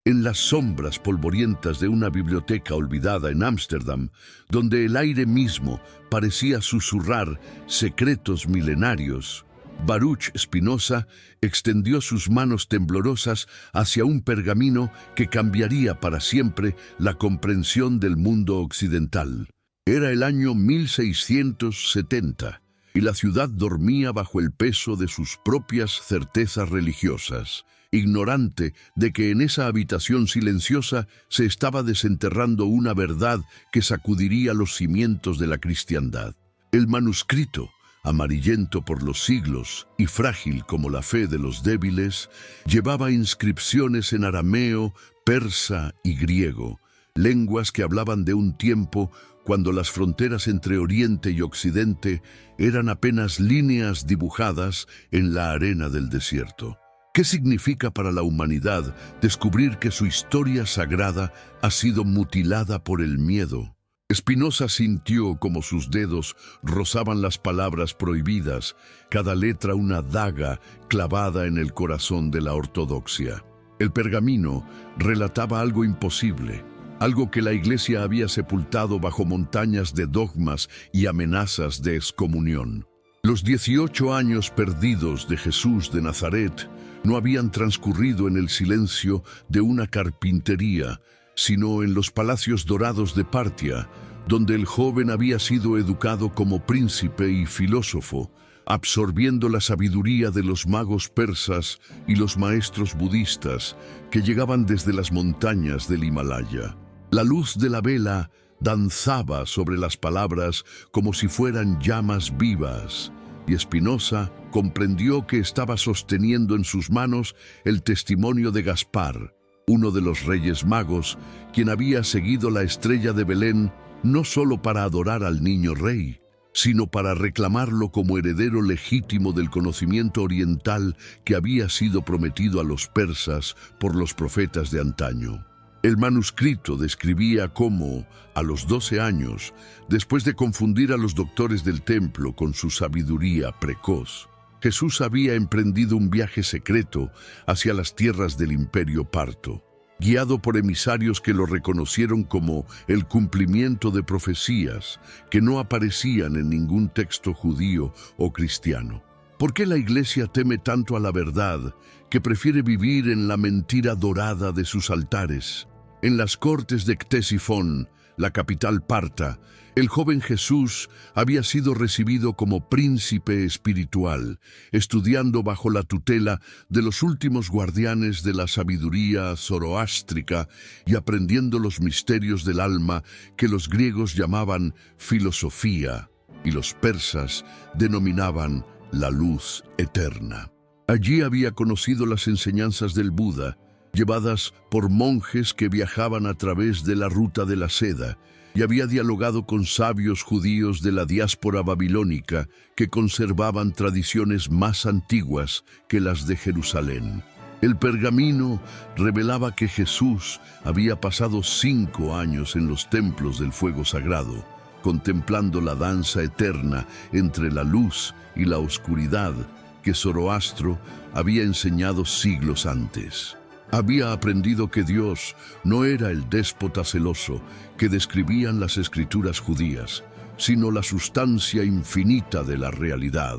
en las sombras polvorientas de una biblioteca olvidada en Ámsterdam, donde el aire mismo parecía susurrar secretos milenarios, Baruch Spinoza extendió sus manos temblorosas hacia un pergamino que cambiaría para siempre la comprensión del mundo occidental. Era el año 1670 y la ciudad dormía bajo el peso de sus propias certezas religiosas, ignorante de que en esa habitación silenciosa se estaba desenterrando una verdad que sacudiría los cimientos de la cristiandad. El manuscrito, amarillento por los siglos y frágil como la fe de los débiles, llevaba inscripciones en arameo, persa y griego, lenguas que hablaban de un tiempo cuando las fronteras entre Oriente y Occidente eran apenas líneas dibujadas en la arena del desierto. ¿Qué significa para la humanidad descubrir que su historia sagrada ha sido mutilada por el miedo? Spinoza sintió como sus dedos rozaban las palabras prohibidas, cada letra una daga clavada en el corazón de la ortodoxia. El pergamino relataba algo imposible, algo que la Iglesia había sepultado bajo montañas de dogmas y amenazas de excomunión. Los 18 años perdidos de Jesús de Nazaret no habían transcurrido en el silencio de una carpintería, sino en los palacios dorados de Partia, donde el joven había sido educado como príncipe y filósofo, absorbiendo la sabiduría de los magos persas y los maestros budistas que llegaban desde las montañas del Himalaya. La luz de la vela danzaba sobre las palabras como si fueran llamas vivas, y Spinoza comprendió que estaba sosteniendo en sus manos el testimonio de Gaspar, uno de los reyes magos, quien había seguido la estrella de Belén no solo para adorar al niño rey, sino para reclamarlo como heredero legítimo del conocimiento oriental que había sido prometido a los persas por los profetas de antaño. El manuscrito describía cómo, a los 12 años, después de confundir a los doctores del templo con su sabiduría precoz, Jesús había emprendido un viaje secreto hacia las tierras del Imperio Parto, guiado por emisarios que lo reconocieron como el cumplimiento de profecías que no aparecían en ningún texto judío o cristiano. ¿Por qué la Iglesia teme tanto a la verdad que prefiere vivir en la mentira dorada de sus altares? En las cortes de Ctesifón, la capital parta, el joven Jesús había sido recibido como príncipe espiritual, estudiando bajo la tutela de los últimos guardianes de la sabiduría zoroástrica y aprendiendo los misterios del alma que los griegos llamaban filosofía y los persas denominaban la luz eterna. Allí había conocido las enseñanzas del Buda, llevadas por monjes que viajaban a través de la ruta de la seda, y había dialogado con sabios judíos de la diáspora babilónica que conservaban tradiciones más antiguas que las de Jerusalén. El pergamino revelaba que Jesús había pasado 5 años en los templos del fuego sagrado, contemplando la danza eterna entre la luz y la oscuridad que Zoroastro había enseñado siglos antes. Había aprendido que Dios no era el déspota celoso que describían las escrituras judías, sino la sustancia infinita de la realidad,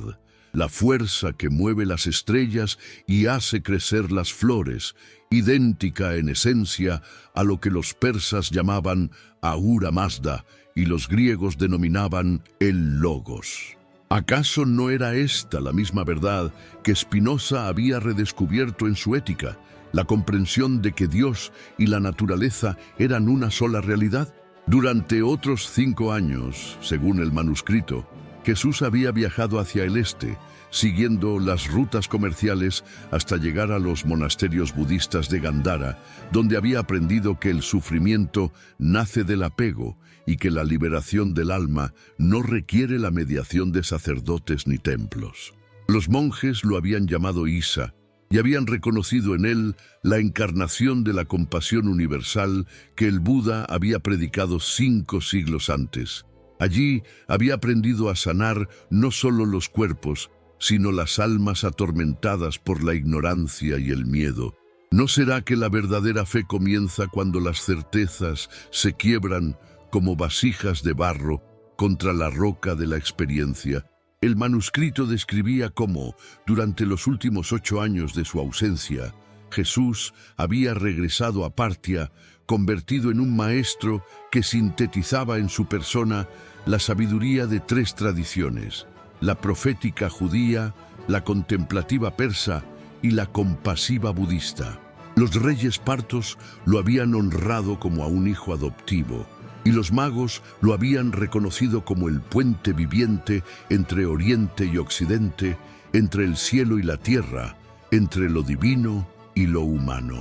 la fuerza que mueve las estrellas y hace crecer las flores, idéntica en esencia a lo que los persas llamaban Ahura Mazda y los griegos denominaban el Logos. ¿Acaso no era esta la misma verdad que Spinoza había redescubierto en su Ética? La comprensión de que Dios y la naturaleza eran una sola realidad. Durante otros 5 años, según el manuscrito, Jesús había viajado hacia el este, siguiendo las rutas comerciales hasta llegar a los monasterios budistas de Gandhara, donde había aprendido que el sufrimiento nace del apego y que la liberación del alma no requiere la mediación de sacerdotes ni templos. Los monjes lo habían llamado Isa, y habían reconocido en él la encarnación de la compasión universal que el Buda había predicado 5 siglos antes. Allí había aprendido a sanar no solo los cuerpos, sino las almas atormentadas por la ignorancia y el miedo, ¿No será que la verdadera fe comienza cuando las certezas se quiebran como vasijas de barro contra la roca de la experiencia? El manuscrito describía cómo, durante los últimos 8 años de su ausencia, Jesús había regresado a Partia, convertido en un maestro que sintetizaba en su persona la sabiduría de 3 tradiciones: la profética judía, la contemplativa persa y la compasiva budista. Los reyes partos lo habían honrado como a un hijo adoptivo, y los magos lo habían reconocido como el puente viviente entre Oriente y Occidente, entre el cielo y la tierra, entre lo divino y lo humano.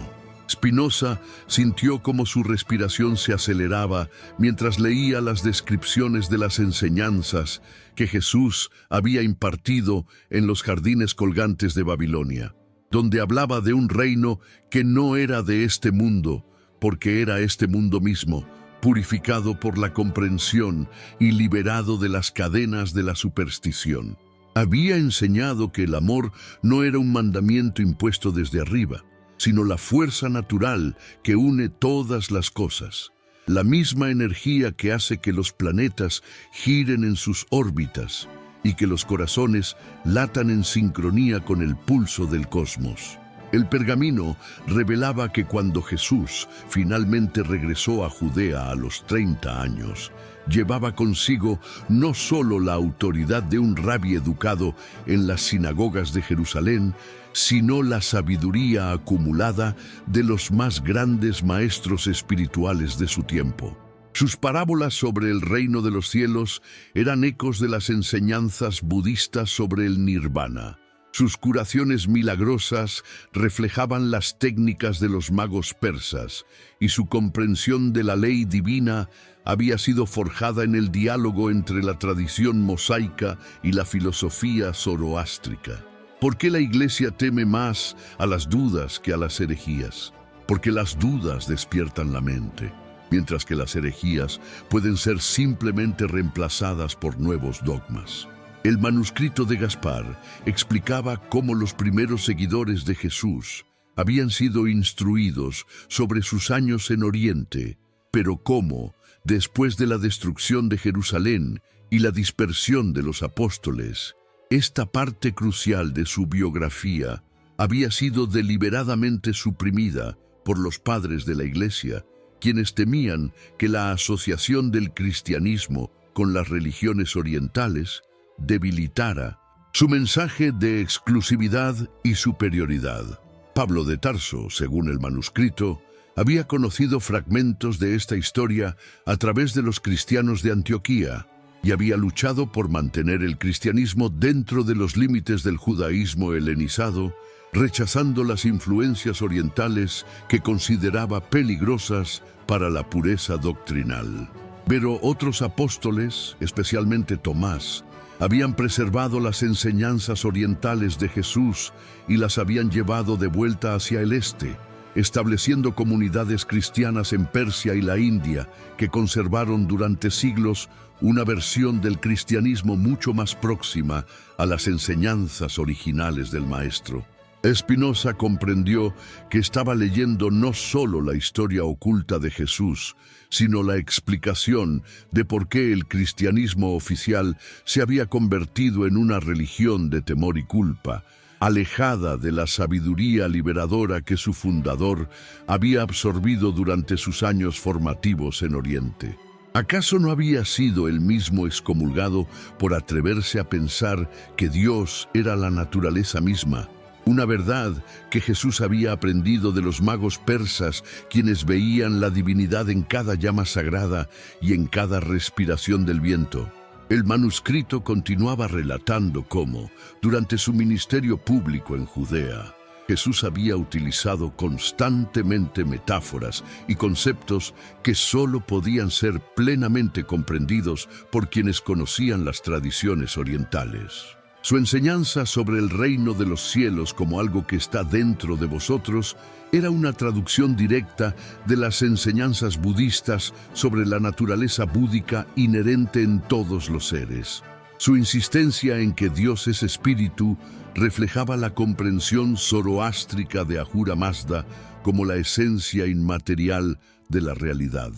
Spinoza sintió como su respiración se aceleraba mientras leía las descripciones de las enseñanzas que Jesús había impartido en los jardines colgantes de Babilonia, donde hablaba de un reino que no era de este mundo, porque era este mundo mismo, purificado por la comprensión y liberado de las cadenas de la superstición. Había enseñado que el amor no era un mandamiento impuesto desde arriba, sino la fuerza natural que une todas las cosas, la misma energía que hace que los planetas giren en sus órbitas y que los corazones latan en sincronía con el pulso del cosmos. El pergamino revelaba que cuando Jesús finalmente regresó a Judea a los 30 años, llevaba consigo no solo la autoridad de un rabí educado en las sinagogas de Jerusalén, sino la sabiduría acumulada de los más grandes maestros espirituales de su tiempo. Sus parábolas sobre el reino de los cielos eran ecos de las enseñanzas budistas sobre el nirvana. Sus curaciones milagrosas reflejaban las técnicas de los magos persas, y su comprensión de la ley divina había sido forjada en el diálogo entre la tradición mosaica y la filosofía zoroástrica. ¿Por qué la Iglesia teme más a las dudas que a las herejías? Porque las dudas despiertan la mente, mientras que las herejías pueden ser simplemente reemplazadas por nuevos dogmas. El manuscrito de Gaspar explicaba cómo los primeros seguidores de Jesús habían sido instruidos sobre sus años en Oriente, pero cómo, después de la destrucción de Jerusalén y la dispersión de los apóstoles, esta parte crucial de su biografía había sido deliberadamente suprimida por los padres de la Iglesia, quienes temían que la asociación del cristianismo con las religiones orientales debilitara su mensaje de exclusividad y superioridad. Pablo de Tarso, según el manuscrito, había conocido fragmentos de esta historia a través de los cristianos de Antioquía y había luchado por mantener el cristianismo dentro de los límites del judaísmo helenizado, rechazando las influencias orientales que consideraba peligrosas para la pureza doctrinal. Pero otros apóstoles, especialmente Tomás, habían preservado las enseñanzas orientales de Jesús y las habían llevado de vuelta hacia el este, estableciendo comunidades cristianas en Persia y la India que conservaron durante siglos una versión del cristianismo mucho más próxima a las enseñanzas originales del Maestro. Spinoza comprendió que estaba leyendo no solo la historia oculta de Jesús, sino la explicación de por qué el cristianismo oficial se había convertido en una religión de temor y culpa, alejada de la sabiduría liberadora que su fundador había absorbido durante sus años formativos en Oriente. ¿Acaso no había sido él mismo excomulgado por atreverse a pensar que Dios era la naturaleza misma? Una verdad que Jesús había aprendido de los magos persas, quienes veían la divinidad en cada llama sagrada y en cada respiración del viento. El manuscrito continuaba relatando cómo, durante su ministerio público en Judea, Jesús había utilizado constantemente metáforas y conceptos que solo podían ser plenamente comprendidos por quienes conocían las tradiciones orientales. Su enseñanza sobre el reino de los cielos como algo que está dentro de vosotros era una traducción directa de las enseñanzas budistas sobre la naturaleza búdica inherente en todos los seres. Su insistencia en que Dios es espíritu reflejaba la comprensión zoroástrica de Ahura Mazda como la esencia inmaterial de la realidad.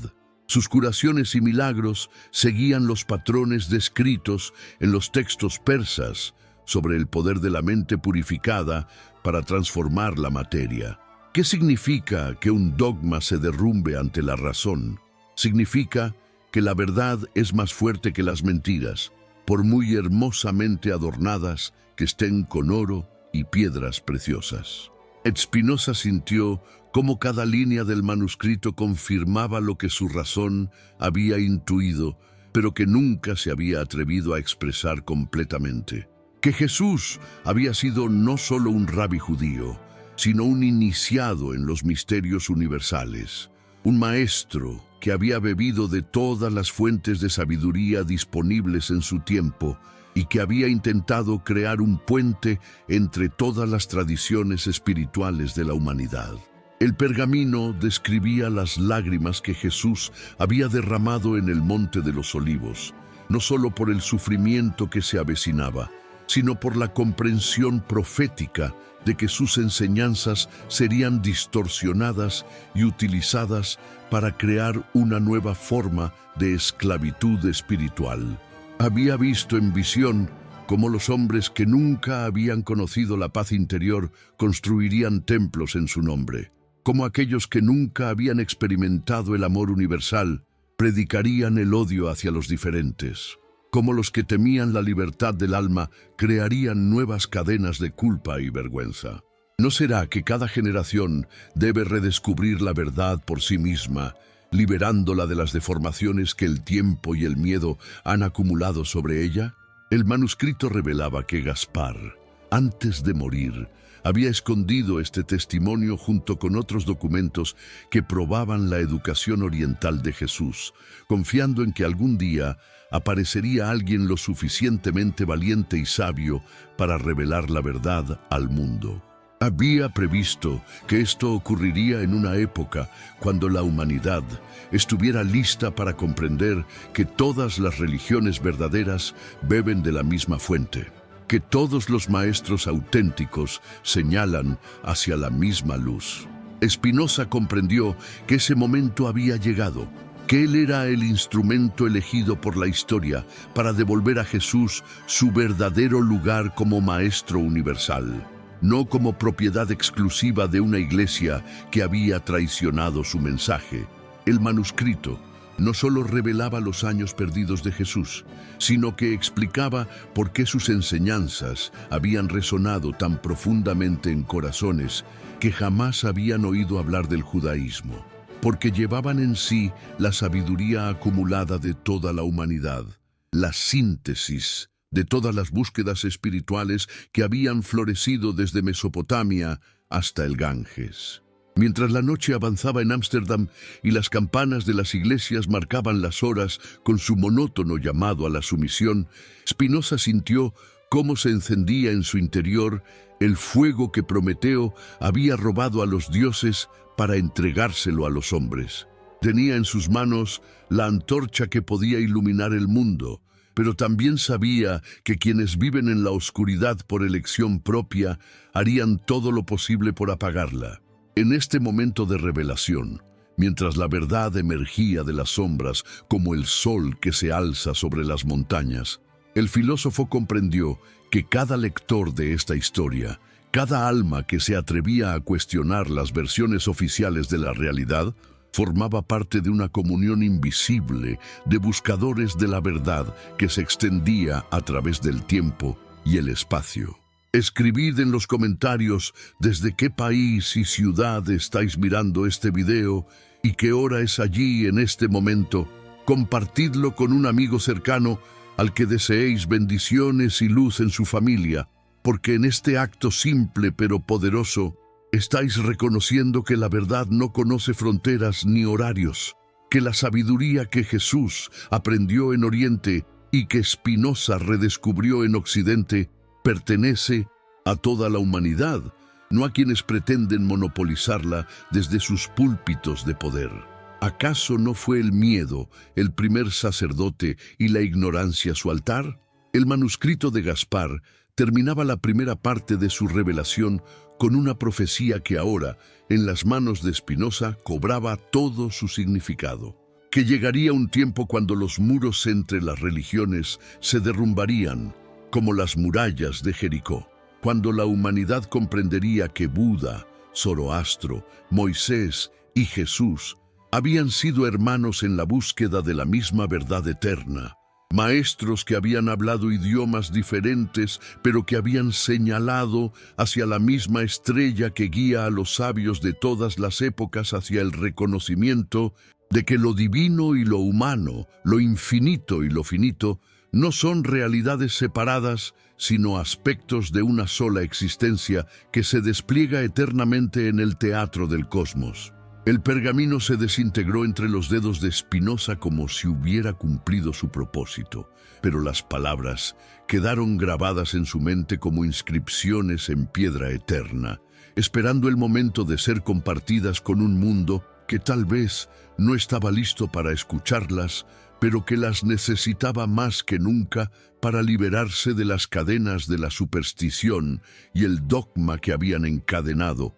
Sus curaciones y milagros seguían los patrones descritos en los textos persas sobre el poder de la mente purificada para transformar la materia. ¿Qué significa que un dogma se derrumbe ante la razón? Significa que la verdad es más fuerte que las mentiras, por muy hermosamente adornadas que estén con oro y piedras preciosas. Spinoza sintió cómo cada línea del manuscrito confirmaba lo que su razón había intuido, pero que nunca se había atrevido a expresar completamente. Que Jesús había sido no solo un rabí judío, sino un iniciado en los misterios universales, un maestro que había bebido de todas las fuentes de sabiduría disponibles en su tiempo y que había intentado crear un puente entre todas las tradiciones espirituales de la humanidad. El pergamino describía las lágrimas que Jesús había derramado en el Monte de los Olivos, no solo por el sufrimiento que se avecinaba, sino por la comprensión profética de que sus enseñanzas serían distorsionadas y utilizadas para crear una nueva forma de esclavitud espiritual. Había visto en visión cómo los hombres que nunca habían conocido la paz interior construirían templos en su nombre, cómo aquellos que nunca habían experimentado el amor universal predicarían el odio hacia los diferentes, cómo los que temían la libertad del alma crearían nuevas cadenas de culpa y vergüenza. ¿No será que cada generación debe redescubrir la verdad por sí misma, liberándola de las deformaciones que el tiempo y el miedo han acumulado sobre ella? El manuscrito revelaba que Gaspar, antes de morir, había escondido este testimonio junto con otros documentos que probaban la educación oriental de Jesús, confiando en que algún día aparecería alguien lo suficientemente valiente y sabio para revelar la verdad al mundo. Había previsto que esto ocurriría en una época cuando la humanidad estuviera lista para comprender que todas las religiones verdaderas beben de la misma fuente, que todos los maestros auténticos señalan hacia la misma luz. Spinoza comprendió que ese momento había llegado, que él era el instrumento elegido por la historia para devolver a Jesús su verdadero lugar como maestro universal, no como propiedad exclusiva de una iglesia que había traicionado su mensaje. El manuscrito no solo revelaba los años perdidos de Jesús, sino que explicaba por qué sus enseñanzas habían resonado tan profundamente en corazones que jamás habían oído hablar del judaísmo, porque llevaban en sí la sabiduría acumulada de toda la humanidad, la síntesis de todas las búsquedas espirituales que habían florecido desde Mesopotamia hasta el Ganges. Mientras la noche avanzaba en Ámsterdam y las campanas de las iglesias marcaban las horas con su monótono llamado a la sumisión, Spinoza sintió cómo se encendía en su interior el fuego que Prometeo había robado a los dioses para entregárselo a los hombres. Tenía en sus manos la antorcha que podía iluminar el mundo, pero también sabía que quienes viven en la oscuridad por elección propia harían todo lo posible por apagarla. En este momento de revelación, mientras la verdad emergía de las sombras como el sol que se alza sobre las montañas, el filósofo comprendió que cada lector de esta historia, cada alma que se atrevía a cuestionar las versiones oficiales de la realidad, formaba parte de una comunión invisible de buscadores de la verdad que se extendía a través del tiempo y el espacio. Escribid en los comentarios desde qué país y ciudad estáis mirando este video y qué hora es allí en este momento. Compartidlo con un amigo cercano al que deseéis bendiciones y luz en su familia, porque en este acto simple pero poderoso estáis reconociendo que la verdad no conoce fronteras ni horarios, que la sabiduría que Jesús aprendió en Oriente y que Spinoza redescubrió en Occidente pertenece a toda la humanidad, no a quienes pretenden monopolizarla desde sus púlpitos de poder. ¿Acaso no fue el miedo el primer sacerdote y la ignorancia su altar? El manuscrito de Gaspar terminaba la primera parte de su revelación con una profecía que ahora, en las manos de Spinoza, cobraba todo su significado. Que llegaría un tiempo cuando los muros entre las religiones se derrumbarían, como las murallas de Jericó, cuando la humanidad comprendería que Buda, Zoroastro, Moisés y Jesús habían sido hermanos en la búsqueda de la misma verdad eterna, maestros que habían hablado idiomas diferentes, pero que habían señalado hacia la misma estrella que guía a los sabios de todas las épocas hacia el reconocimiento de que lo divino y lo humano, lo infinito y lo finito, no son realidades separadas, sino aspectos de una sola existencia que se despliega eternamente en el teatro del cosmos. El pergamino se desintegró entre los dedos de Spinoza como si hubiera cumplido su propósito, pero las palabras quedaron grabadas en su mente como inscripciones en piedra eterna, esperando el momento de ser compartidas con un mundo que tal vez no estaba listo para escucharlas, pero que las necesitaba más que nunca para liberarse de las cadenas de la superstición y el dogma que habían encadenado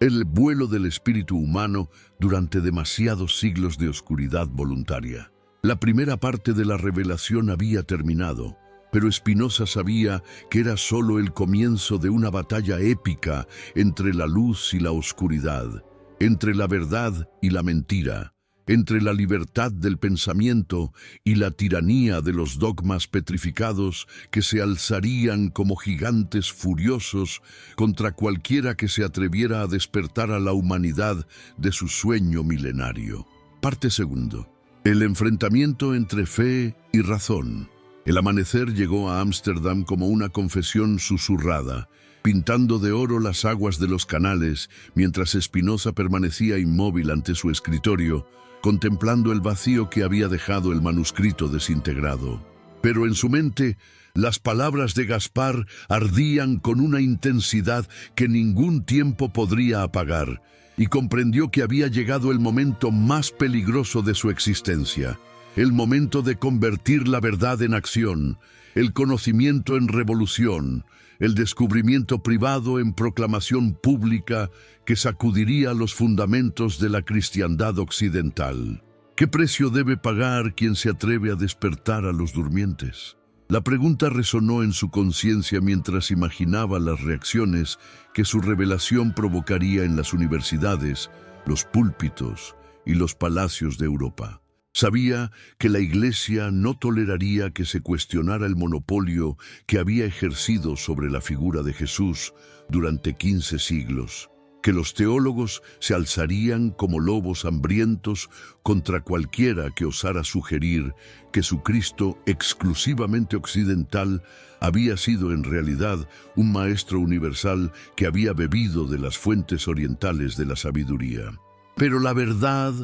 el vuelo del espíritu humano durante demasiados siglos de oscuridad voluntaria. La primera parte de la revelación había terminado, pero Spinoza sabía que era solo el comienzo de una batalla épica entre la luz y la oscuridad, entre la verdad y la mentira, entre la libertad del pensamiento y la tiranía de los dogmas petrificados que se alzarían como gigantes furiosos contra cualquiera que se atreviera a despertar a la humanidad de su sueño milenario. Parte segundo. El enfrentamiento entre fe y razón. El amanecer llegó a Ámsterdam como una confesión susurrada, pintando de oro las aguas de los canales, mientras Spinoza permanecía inmóvil ante su escritorio, contemplando el vacío que había dejado el manuscrito desintegrado. Pero en su mente, las palabras de Gaspar ardían con una intensidad que ningún tiempo podría apagar, y comprendió que había llegado el momento más peligroso de su existencia, el momento de convertir la verdad en acción, el conocimiento en revolución, el descubrimiento privado en proclamación pública que sacudiría los fundamentos de la cristiandad occidental. ¿Qué precio debe pagar quien se atreve a despertar a los durmientes? La pregunta resonó en su conciencia mientras imaginaba las reacciones que su revelación provocaría en las universidades, los púlpitos y los palacios de Europa. Sabía que la Iglesia no toleraría que se cuestionara el monopolio que había ejercido sobre la figura de Jesús durante 15 siglos, que los teólogos se alzarían como lobos hambrientos contra cualquiera que osara sugerir que su Cristo exclusivamente occidental había sido en realidad un maestro universal que había bebido de las fuentes orientales de la sabiduría. Pero la verdad,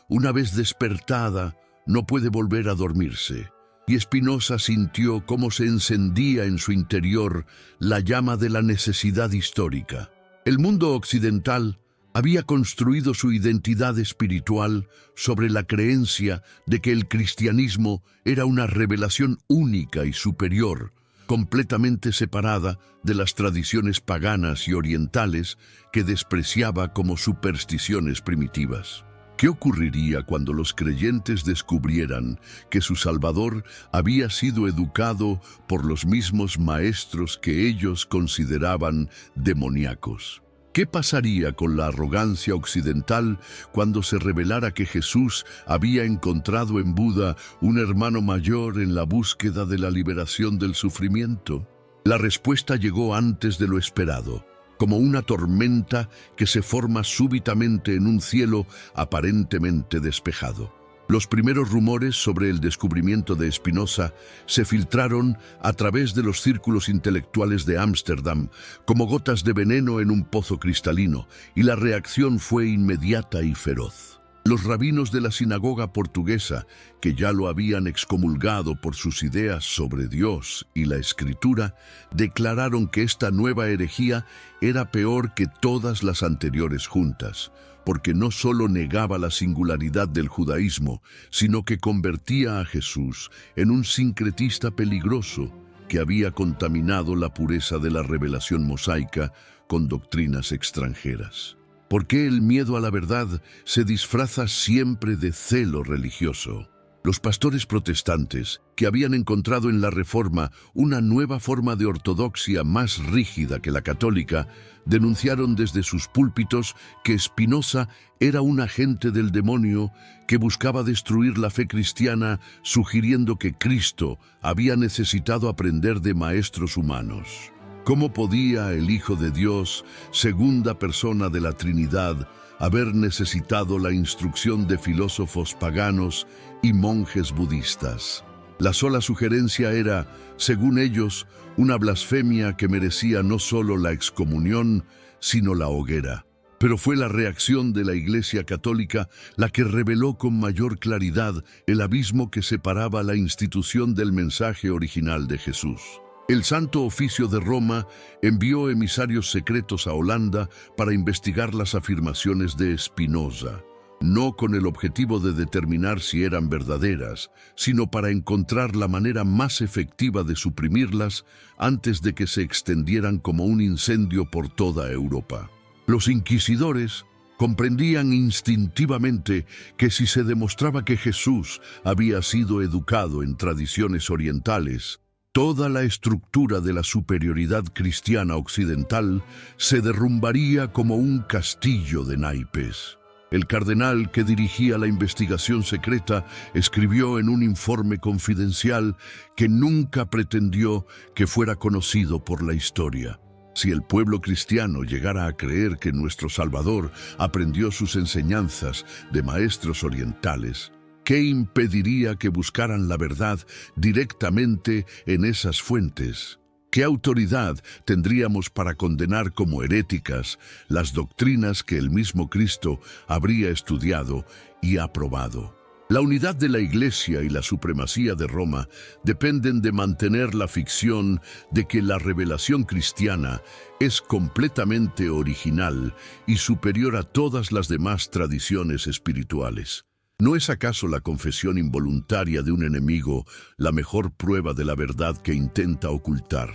una vez despertada, no puede volver a dormirse. Y Spinoza sintió cómo se encendía en su interior la llama de la necesidad histórica. El mundo occidental había construido su identidad espiritual sobre la creencia de que el cristianismo era una revelación única y superior, completamente separada de las tradiciones paganas y orientales que despreciaba como supersticiones primitivas. ¿Qué ocurriría cuando los creyentes descubrieran que su Salvador había sido educado por los mismos maestros que ellos consideraban demoníacos? ¿Qué pasaría con la arrogancia occidental cuando se revelara que Jesús había encontrado en Buda un hermano mayor en la búsqueda de la liberación del sufrimiento? La respuesta llegó antes de lo esperado, como una tormenta que se forma súbitamente en un cielo aparentemente despejado. Los primeros rumores sobre el descubrimiento de Spinoza se filtraron a través de los círculos intelectuales de Ámsterdam como gotas de veneno en un pozo cristalino, y la reacción fue inmediata y feroz. Los rabinos de la sinagoga portuguesa, que ya lo habían excomulgado por sus ideas sobre Dios y la Escritura, declararon que esta nueva herejía era peor que todas las anteriores juntas, porque no solo negaba la singularidad del judaísmo, sino que convertía a Jesús en un sincretista peligroso que había contaminado la pureza de la revelación mosaica con doctrinas extranjeras. ¿Por qué el miedo a la verdad se disfraza siempre de celo religioso? Los pastores protestantes, que habían encontrado en la Reforma una nueva forma de ortodoxia más rígida que la católica, denunciaron desde sus púlpitos que Spinoza era un agente del demonio que buscaba destruir la fe cristiana, sugiriendo que Cristo había necesitado aprender de maestros humanos. ¿Cómo podía el Hijo de Dios, segunda persona de la Trinidad, haber necesitado la instrucción de filósofos paganos y monjes budistas? La sola sugerencia era, según ellos, una blasfemia que merecía no solo la excomunión, sino la hoguera. Pero fue la reacción de la Iglesia Católica la que reveló con mayor claridad el abismo que separaba la institución del mensaje original de Jesús. El Santo Oficio de Roma envió emisarios secretos a Holanda para investigar las afirmaciones de Spinoza, no con el objetivo de determinar si eran verdaderas, sino para encontrar la manera más efectiva de suprimirlas antes de que se extendieran como un incendio por toda Europa. Los inquisidores comprendían instintivamente que si se demostraba que Jesús había sido educado en tradiciones orientales, toda la estructura de la superioridad cristiana occidental se derrumbaría como un castillo de naipes. El cardenal que dirigía la investigación secreta escribió en un informe confidencial que nunca pretendió que fuera conocido por la historia. Si el pueblo cristiano llegara a creer que nuestro Salvador aprendió sus enseñanzas de maestros orientales, ¿qué impediría que buscaran la verdad directamente en esas fuentes? ¿Qué autoridad tendríamos para condenar como heréticas las doctrinas que el mismo Cristo habría estudiado y aprobado? La unidad de la Iglesia y la supremacía de Roma dependen de mantener la ficción de que la revelación cristiana es completamente original y superior a todas las demás tradiciones espirituales. ¿No es acaso la confesión involuntaria de un enemigo la mejor prueba de la verdad que intenta ocultar?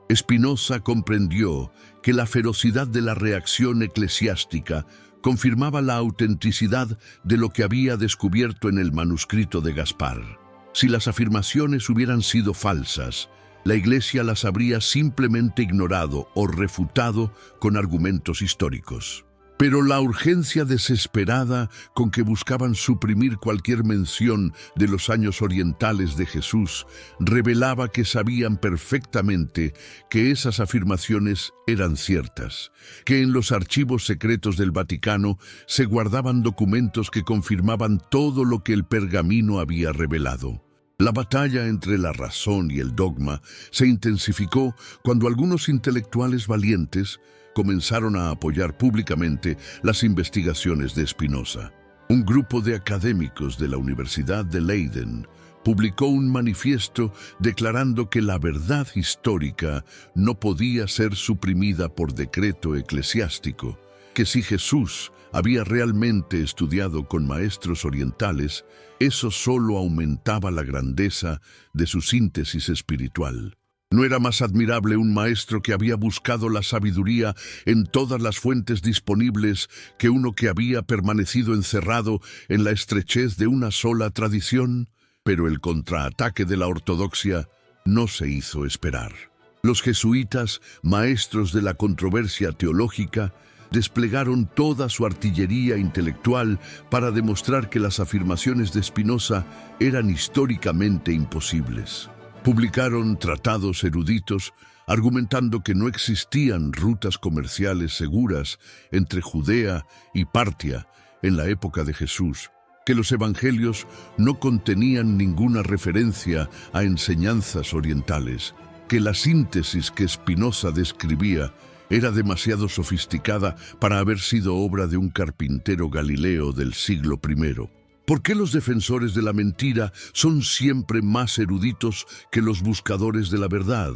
Spinoza comprendió que la ferocidad de la reacción eclesiástica confirmaba la autenticidad de lo que había descubierto en el manuscrito de Gaspar. Si las afirmaciones hubieran sido falsas, la Iglesia las habría simplemente ignorado o refutado con argumentos históricos. Pero la urgencia desesperada con que buscaban suprimir cualquier mención de los años orientales de Jesús revelaba que sabían perfectamente que esas afirmaciones eran ciertas, que en los archivos secretos del Vaticano se guardaban documentos que confirmaban todo lo que el pergamino había revelado. La batalla entre la razón y el dogma se intensificó cuando algunos intelectuales valientes comenzaron a apoyar públicamente las investigaciones de Spinoza. Un grupo de académicos de la Universidad de Leiden publicó un manifiesto declarando que la verdad histórica no podía ser suprimida por decreto eclesiástico, que si Jesús había realmente estudiado con maestros orientales, eso solo aumentaba la grandeza de su síntesis espiritual. ¿No era más admirable un maestro que había buscado la sabiduría en todas las fuentes disponibles que uno que había permanecido encerrado en la estrechez de una sola tradición? Pero el contraataque de la ortodoxia no se hizo esperar. Los jesuitas, maestros de la controversia teológica, desplegaron toda su artillería intelectual para demostrar que las afirmaciones de Spinoza eran históricamente imposibles. Publicaron tratados eruditos argumentando que no existían rutas comerciales seguras entre Judea y Partia en la época de Jesús, que los evangelios no contenían ninguna referencia a enseñanzas orientales, que la síntesis que Spinoza describía era demasiado sofisticada para haber sido obra de un carpintero galileo del siglo I. ¿Por qué los defensores de la mentira son siempre más eruditos que los buscadores de la verdad?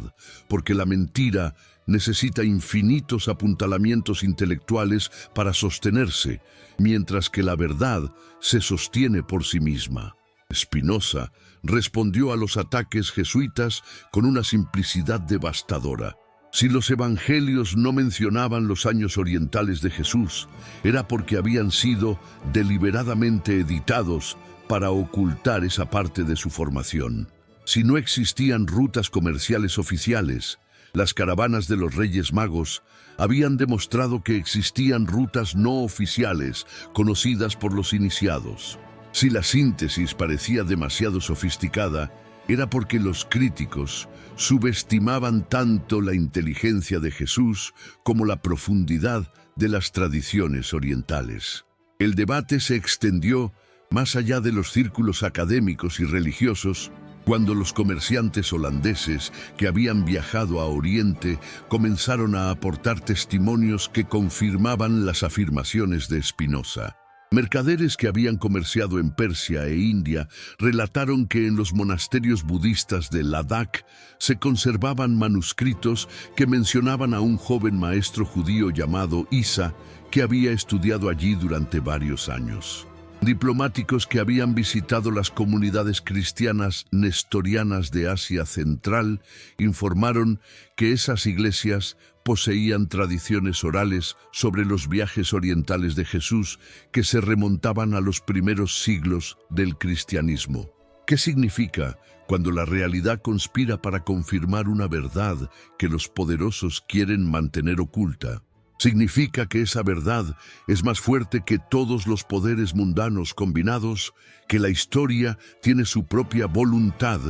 Porque la mentira necesita infinitos apuntalamientos intelectuales para sostenerse, mientras que la verdad se sostiene por sí misma. Spinoza respondió a los ataques jesuitas con una simplicidad devastadora. Si los evangelios no mencionaban los años orientales de Jesús, era porque habían sido deliberadamente editados para ocultar esa parte de su formación. Si no existían rutas comerciales oficiales, las caravanas de los Reyes Magos habían demostrado que existían rutas no oficiales conocidas por los iniciados. Si la síntesis parecía demasiado sofisticada, era porque los críticos subestimaban tanto la inteligencia de Jesús como la profundidad de las tradiciones orientales. El debate se extendió más allá de los círculos académicos y religiosos, cuando los comerciantes holandeses que habían viajado a Oriente comenzaron a aportar testimonios que confirmaban las afirmaciones de Spinoza. Mercaderes que habían comerciado en Persia e India relataron que en los monasterios budistas de Ladakh se conservaban manuscritos que mencionaban a un joven maestro judío llamado Isa que había estudiado allí durante varios años. Diplomáticos que habían visitado las comunidades cristianas nestorianas de Asia Central informaron que esas iglesias poseían tradiciones orales sobre los viajes orientales de Jesús que se remontaban a los primeros siglos del cristianismo. ¿Qué significa cuando la realidad conspira para confirmar una verdad que los poderosos quieren mantener oculta? Significa que esa verdad es más fuerte que todos los poderes mundanos combinados, que la historia tiene su propia voluntad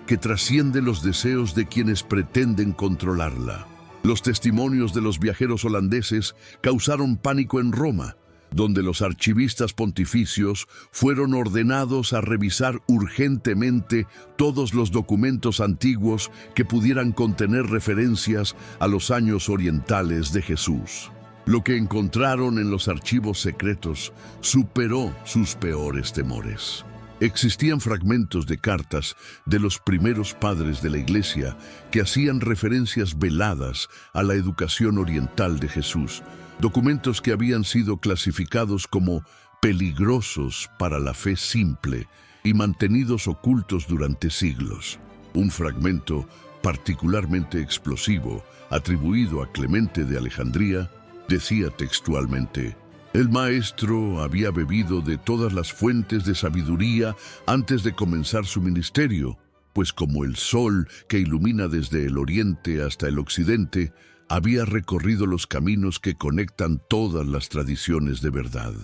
que trasciende los deseos de quienes pretenden controlarla. Los testimonios de los viajeros holandeses causaron pánico en Roma, donde los archivistas pontificios fueron ordenados a revisar urgentemente todos los documentos antiguos que pudieran contener referencias a los años orientales de Jesús. Lo que encontraron en los archivos secretos superó sus peores temores. Existían fragmentos de cartas de los primeros padres de la Iglesia que hacían referencias veladas a la educación oriental de Jesús, documentos que habían sido clasificados como peligrosos para la fe simple y mantenidos ocultos durante siglos. Un fragmento particularmente explosivo, atribuido a Clemente de Alejandría, decía textualmente: «El maestro había bebido de todas las fuentes de sabiduría antes de comenzar su ministerio, pues como el sol que ilumina desde el oriente hasta el occidente, había recorrido los caminos que conectan todas las tradiciones de verdad».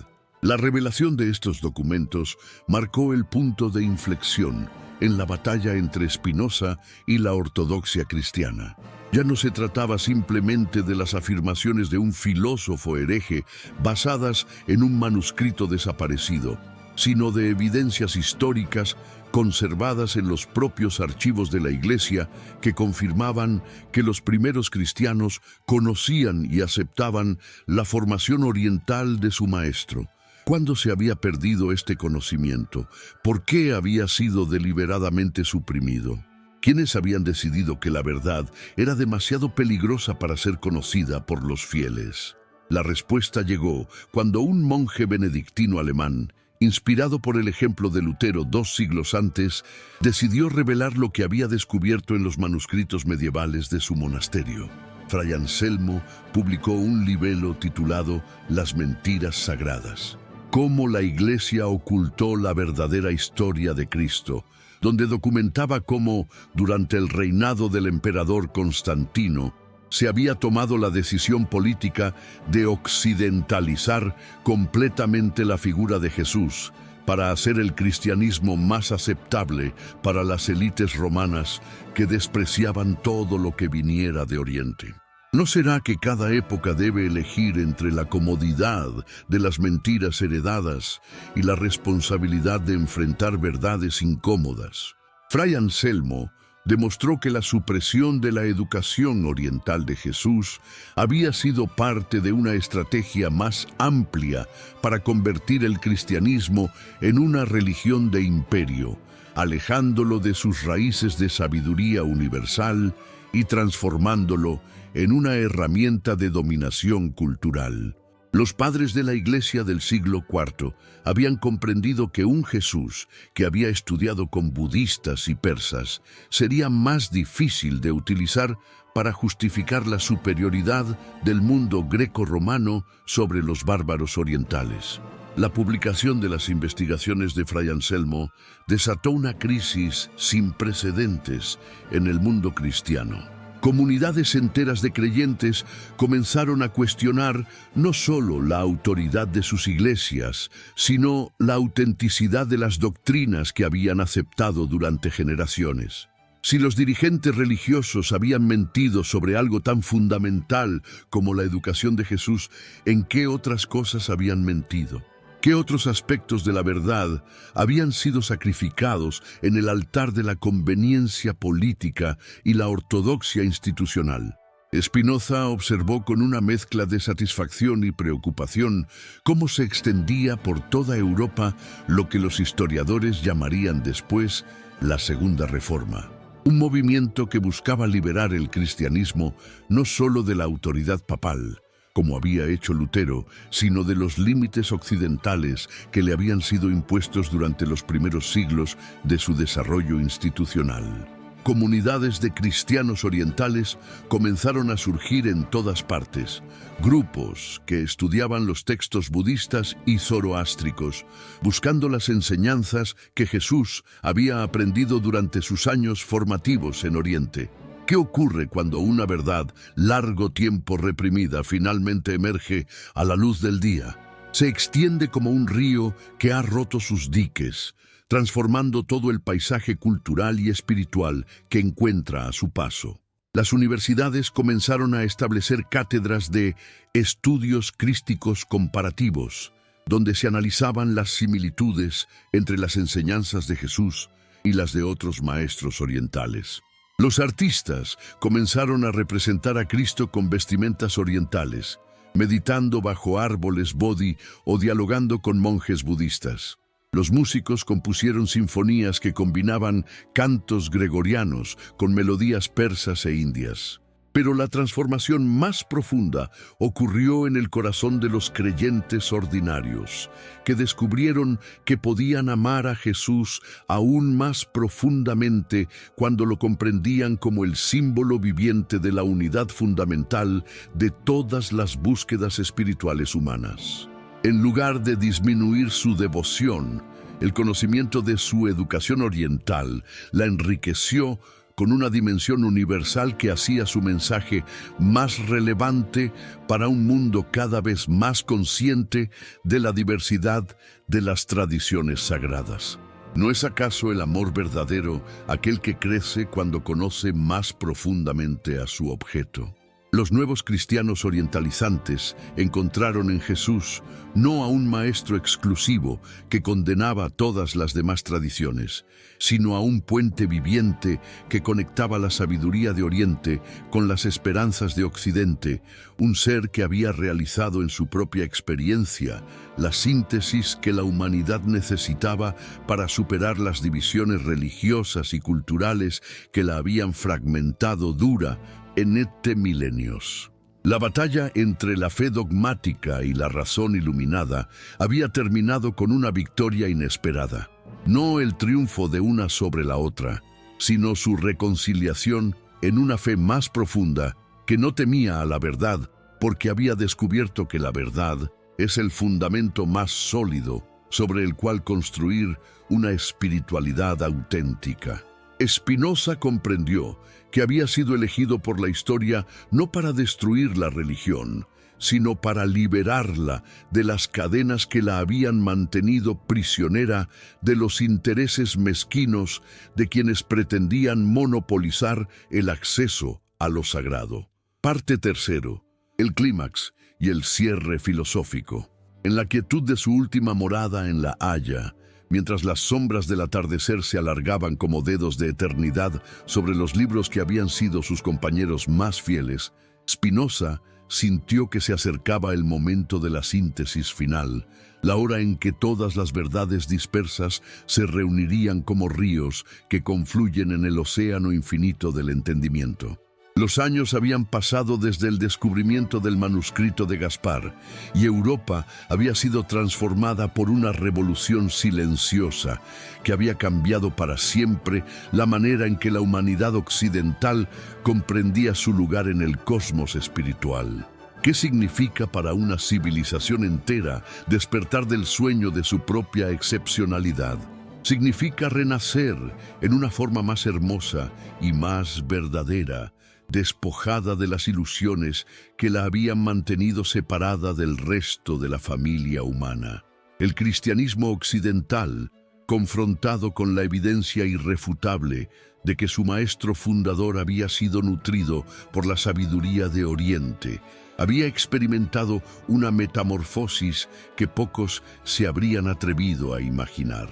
La revelación de estos documentos marcó el punto de inflexión en la batalla entre Spinoza y la ortodoxia cristiana. Ya no se trataba simplemente de las afirmaciones de un filósofo hereje basadas en un manuscrito desaparecido, sino de evidencias históricas conservadas en los propios archivos de la Iglesia que confirmaban que los primeros cristianos conocían y aceptaban la formación oriental de su maestro. ¿Cuándo se había perdido este conocimiento? ¿Por qué había sido deliberadamente suprimido? ¿Quiénes habían decidido que la verdad era demasiado peligrosa para ser conocida por los fieles? La respuesta llegó cuando un monje benedictino alemán, inspirado por el ejemplo de Lutero 2 siglos antes, decidió revelar lo que había descubierto en los manuscritos medievales de su monasterio. Fray Anselmo publicó un libelo titulado Las mentiras sagradas: cómo la Iglesia ocultó la verdadera historia de Cristo, donde documentaba cómo, durante el reinado del emperador Constantino, se había tomado la decisión política de occidentalizar completamente la figura de Jesús para hacer el cristianismo más aceptable para las élites romanas que despreciaban todo lo que viniera de Oriente. ¿No será que cada época debe elegir entre la comodidad de las mentiras heredadas y la responsabilidad de enfrentar verdades incómodas? Fray Anselmo demostró que la supresión de la educación oriental de Jesús había sido parte de una estrategia más amplia para convertir el cristianismo en una religión de imperio, alejándolo de sus raíces de sabiduría universal y transformándolo en una herramienta de dominación cultural. Los padres de la Iglesia del siglo IV habían comprendido que un Jesús que había estudiado con budistas y persas sería más difícil de utilizar para justificar la superioridad del mundo greco-romano sobre los bárbaros orientales. La publicación de las investigaciones de Fray Anselmo desató una crisis sin precedentes en el mundo cristiano. Comunidades enteras de creyentes comenzaron a cuestionar no solo la autoridad de sus iglesias, sino la autenticidad de las doctrinas que habían aceptado durante generaciones. Si los dirigentes religiosos habían mentido sobre algo tan fundamental como la educación de Jesús, ¿en qué otras cosas habían mentido? ¿Qué otros aspectos de la verdad habían sido sacrificados en el altar de la conveniencia política y la ortodoxia institucional? Spinoza observó con una mezcla de satisfacción y preocupación cómo se extendía por toda Europa lo que los historiadores llamarían después la Segunda Reforma. Un movimiento que buscaba liberar el cristianismo no solo de la autoridad papal, como había hecho Lutero, sino de los límites occidentales que le habían sido impuestos durante los primeros siglos de su desarrollo institucional. Comunidades de cristianos orientales comenzaron a surgir en todas partes, grupos que estudiaban los textos budistas y zoroástricos, buscando las enseñanzas que Jesús había aprendido durante sus años formativos en Oriente. ¿Qué ocurre cuando una verdad largo tiempo reprimida finalmente emerge a la luz del día? Se extiende como un río que ha roto sus diques, transformando todo el paisaje cultural y espiritual que encuentra a su paso. Las universidades comenzaron a establecer cátedras de estudios crísticos comparativos, donde se analizaban las similitudes entre las enseñanzas de Jesús y las de otros maestros orientales. Los artistas comenzaron a representar a Cristo con vestimentas orientales, meditando bajo árboles bodhi o dialogando con monjes budistas. Los músicos compusieron sinfonías que combinaban cantos gregorianos con melodías persas e indias. Pero la transformación más profunda ocurrió en el corazón de los creyentes ordinarios, que descubrieron que podían amar a Jesús aún más profundamente cuando lo comprendían como el símbolo viviente de la unidad fundamental de todas las búsquedas espirituales humanas. En lugar de disminuir su devoción, el conocimiento de su educación oriental la enriqueció con una dimensión universal que hacía su mensaje más relevante para un mundo cada vez más consciente de la diversidad de las tradiciones sagradas. ¿No es acaso el amor verdadero aquel que crece cuando conoce más profundamente a su objeto? Los nuevos cristianos orientalizantes encontraron en Jesús no a un maestro exclusivo que condenaba todas las demás tradiciones, sino a un puente viviente que conectaba la sabiduría de Oriente con las esperanzas de Occidente, un ser que había realizado en su propia experiencia la síntesis que la humanidad necesitaba para superar las divisiones religiosas y culturales que la habían fragmentado dura en milenios. La batalla entre la fe dogmática y la razón iluminada había terminado con una victoria inesperada. No el triunfo de una sobre la otra, sino su reconciliación en una fe más profunda que no temía a la verdad porque había descubierto que la verdad es el fundamento más sólido sobre el cual construir una espiritualidad auténtica. Spinoza comprendió que había sido elegido por la historia no para destruir la religión, sino para liberarla de las cadenas que la habían mantenido prisionera de los intereses mezquinos de quienes pretendían monopolizar el acceso a lo sagrado. Parte tercero, el clímax y el cierre filosófico. En la quietud de su última morada en La Haya, mientras las sombras del atardecer se alargaban como dedos de eternidad sobre los libros que habían sido sus compañeros más fieles, Spinoza sintió que se acercaba el momento de la síntesis final, la hora en que todas las verdades dispersas se reunirían como ríos que confluyen en el océano infinito del entendimiento. Los años habían pasado desde el descubrimiento del manuscrito de Gaspar, y Europa había sido transformada por una revolución silenciosa que había cambiado para siempre la manera en que la humanidad occidental comprendía su lugar en el cosmos espiritual. ¿Qué significa para una civilización entera despertar del sueño de su propia excepcionalidad? Significa renacer en una forma más hermosa y más verdadera, despojada de las ilusiones que la habían mantenido separada del resto de la familia humana. El cristianismo occidental, confrontado con la evidencia irrefutable de que su maestro fundador había sido nutrido por la sabiduría de Oriente, había experimentado una metamorfosis que pocos se habrían atrevido a imaginar.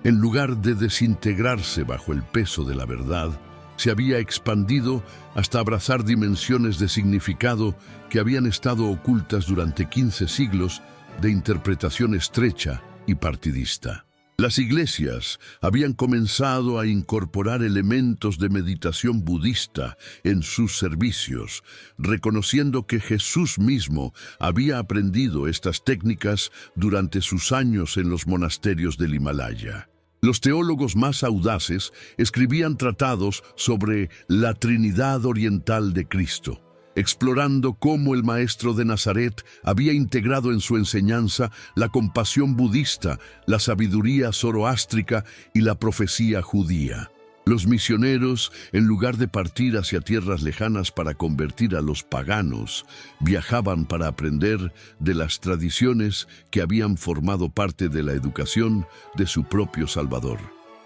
En lugar de desintegrarse bajo el peso de la verdad, se había expandido hasta abrazar dimensiones de significado que habían estado ocultas durante 15 siglos de interpretación estrecha y partidista. Las iglesias habían comenzado a incorporar elementos de meditación budista en sus servicios, reconociendo que Jesús mismo había aprendido estas técnicas durante sus años en los monasterios del Himalaya. Los teólogos más audaces escribían tratados sobre la Trinidad Oriental de Cristo, explorando cómo el maestro de Nazaret había integrado en su enseñanza la compasión budista, la sabiduría zoroástrica y la profecía judía. Los misioneros, en lugar de partir hacia tierras lejanas para convertir a los paganos, viajaban para aprender de las tradiciones que habían formado parte de la educación de su propio Salvador.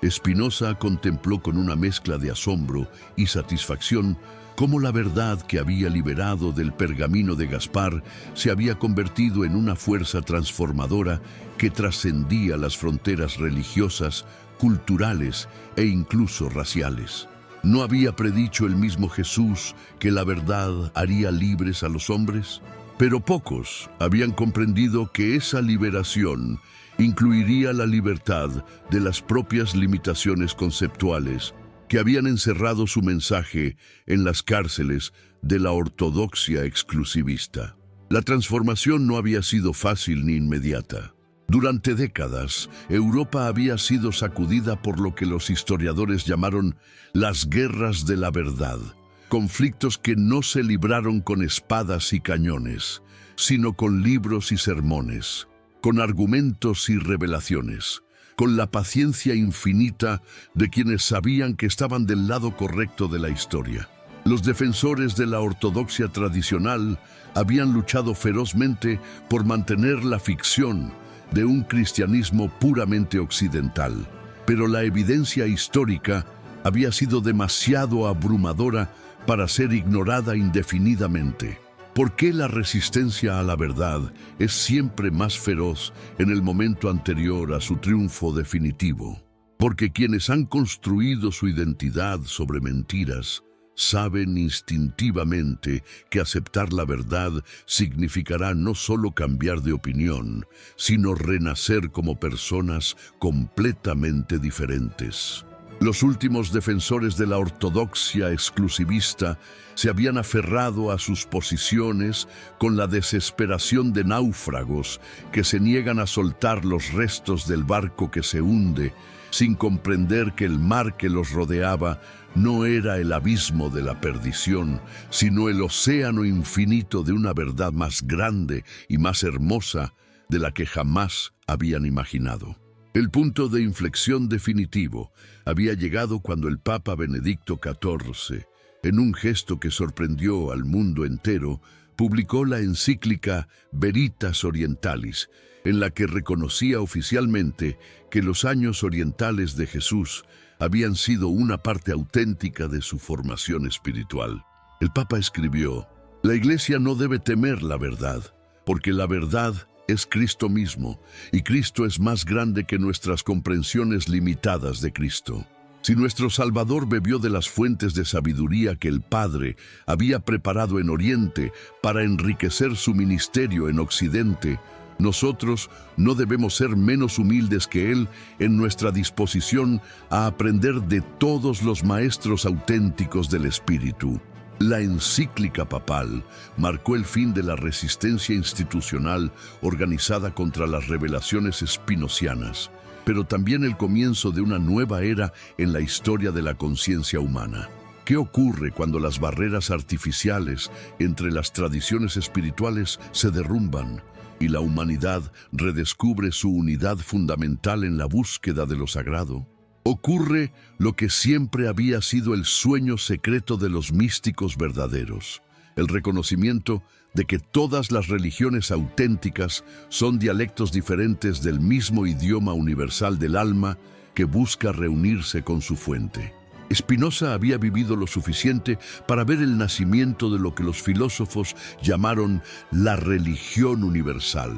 Spinoza contempló con una mezcla de asombro y satisfacción cómo la verdad que había liberado del pergamino de Gaspar se había convertido en una fuerza transformadora que trascendía las fronteras religiosas, culturales e incluso raciales. ¿No había predicho el mismo Jesús que la verdad haría libres a los hombres? Pero pocos habían comprendido que esa liberación incluiría la libertad de las propias limitaciones conceptuales que habían encerrado su mensaje en las cárceles de la ortodoxia exclusivista. La transformación no había sido fácil ni inmediata. Durante décadas, Europa había sido sacudida por lo que los historiadores llamaron las guerras de la verdad, conflictos que no se libraron con espadas y cañones, sino con libros y sermones, con argumentos y revelaciones, con la paciencia infinita de quienes sabían que estaban del lado correcto de la historia. Los defensores de la ortodoxia tradicional habían luchado ferozmente por mantener la ficción de un cristianismo puramente occidental, pero la evidencia histórica había sido demasiado abrumadora para ser ignorada indefinidamente. ¿Por qué la resistencia a la verdad es siempre más feroz en el momento anterior a su triunfo definitivo? Porque quienes han construido su identidad sobre mentiras saben instintivamente que aceptar la verdad significará no solo cambiar de opinión, sino renacer como personas completamente diferentes. Los últimos defensores de la ortodoxia exclusivista se habían aferrado a sus posiciones con la desesperación de náufragos que se niegan a soltar los restos del barco que se hunde, sin comprender que el mar que los rodeaba no era el abismo de la perdición, sino el océano infinito de una verdad más grande y más hermosa de la que jamás habían imaginado. El punto de inflexión definitivo había llegado cuando el Papa Benedicto XIV, en un gesto que sorprendió al mundo entero, publicó la encíclica Veritas Orientalis, en la que reconocía oficialmente que los años orientales de Jesús habían sido una parte auténtica de su formación espiritual. El Papa escribió: «La Iglesia no debe temer la verdad, porque la verdad es Cristo mismo, y Cristo es más grande que nuestras comprensiones limitadas de Cristo. Si nuestro Salvador bebió de las fuentes de sabiduría que el Padre había preparado en Oriente para enriquecer su ministerio en Occidente, nosotros no debemos ser menos humildes que Él en nuestra disposición a aprender de todos los maestros auténticos del Espíritu. La encíclica papal marcó el fin de la resistencia institucional organizada contra las revelaciones espinocianas, pero también el comienzo de una nueva era en la historia de la conciencia humana. ¿Qué ocurre cuando las barreras artificiales entre las tradiciones espirituales se derrumban y la humanidad redescubre su unidad fundamental en la búsqueda de lo sagrado? Ocurre lo que siempre había sido el sueño secreto de los místicos verdaderos, el reconocimiento de que todas las religiones auténticas son dialectos diferentes del mismo idioma universal del alma que busca reunirse con su fuente. Spinoza había vivido lo suficiente para ver el nacimiento de lo que los filósofos llamaron la religión universal,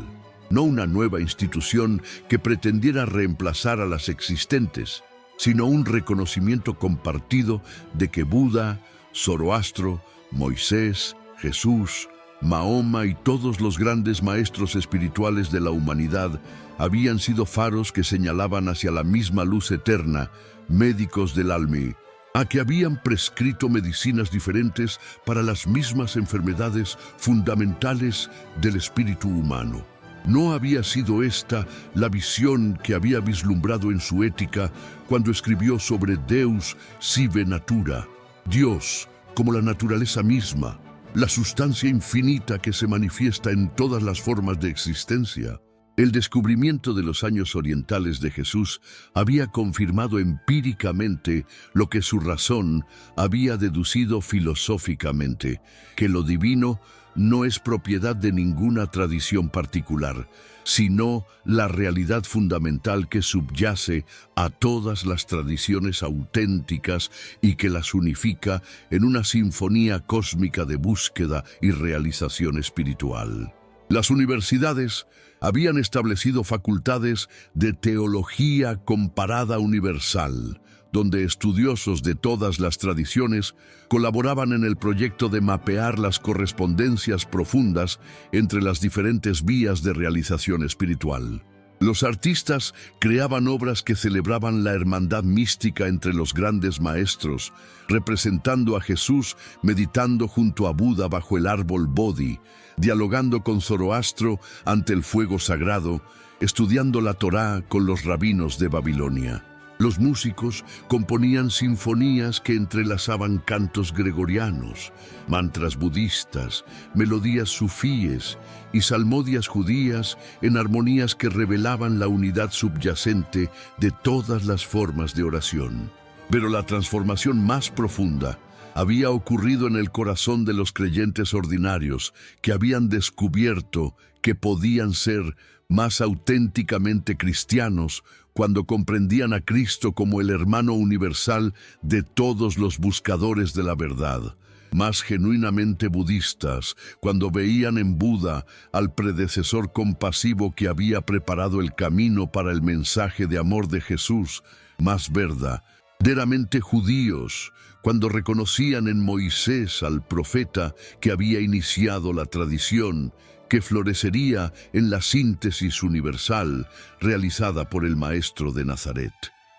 no una nueva institución que pretendiera reemplazar a las existentes, sino un reconocimiento compartido de que Buda, Zoroastro, Moisés, Jesús, Mahoma y todos los grandes maestros espirituales de la humanidad habían sido faros que señalaban hacia la misma luz eterna, médicos del alma, a que habían prescrito medicinas diferentes para las mismas enfermedades fundamentales del espíritu humano. ¿No había sido esta la visión que había vislumbrado en su Ética cuando escribió sobre Deus sive natura, Dios como la naturaleza misma, la sustancia infinita que se manifiesta en todas las formas de existencia? El descubrimiento de los años orientales de Jesús había confirmado empíricamente lo que su razón había deducido filosóficamente, que lo divino no es propiedad de ninguna tradición particular, sino la realidad fundamental que subyace a todas las tradiciones auténticas y que las unifica en una sinfonía cósmica de búsqueda y realización espiritual. Las universidades habían establecido facultades de teología comparada universal, donde estudiosos de todas las tradiciones colaboraban en el proyecto de mapear las correspondencias profundas entre las diferentes vías de realización espiritual. Los artistas creaban obras que celebraban la hermandad mística entre los grandes maestros, representando a Jesús meditando junto a Buda bajo el árbol Bodhi, dialogando con Zoroastro ante el fuego sagrado, estudiando la Torá con los rabinos de Babilonia. Los músicos componían sinfonías que entrelazaban cantos gregorianos, mantras budistas, melodías sufíes y salmodias judías en armonías que revelaban la unidad subyacente de todas las formas de oración. Pero la transformación más profunda había ocurrido en el corazón de los creyentes ordinarios, que habían descubierto que podían ser más auténticamente cristianos cuando comprendían a Cristo como el hermano universal de todos los buscadores de la verdad, más genuinamente budistas cuando veían en Buda al predecesor compasivo que había preparado el camino para el mensaje de amor de Jesús, más verdaderamente judíos cuando reconocían en Moisés al profeta que había iniciado la tradición, que florecería en la síntesis universal realizada por el Maestro de Nazaret.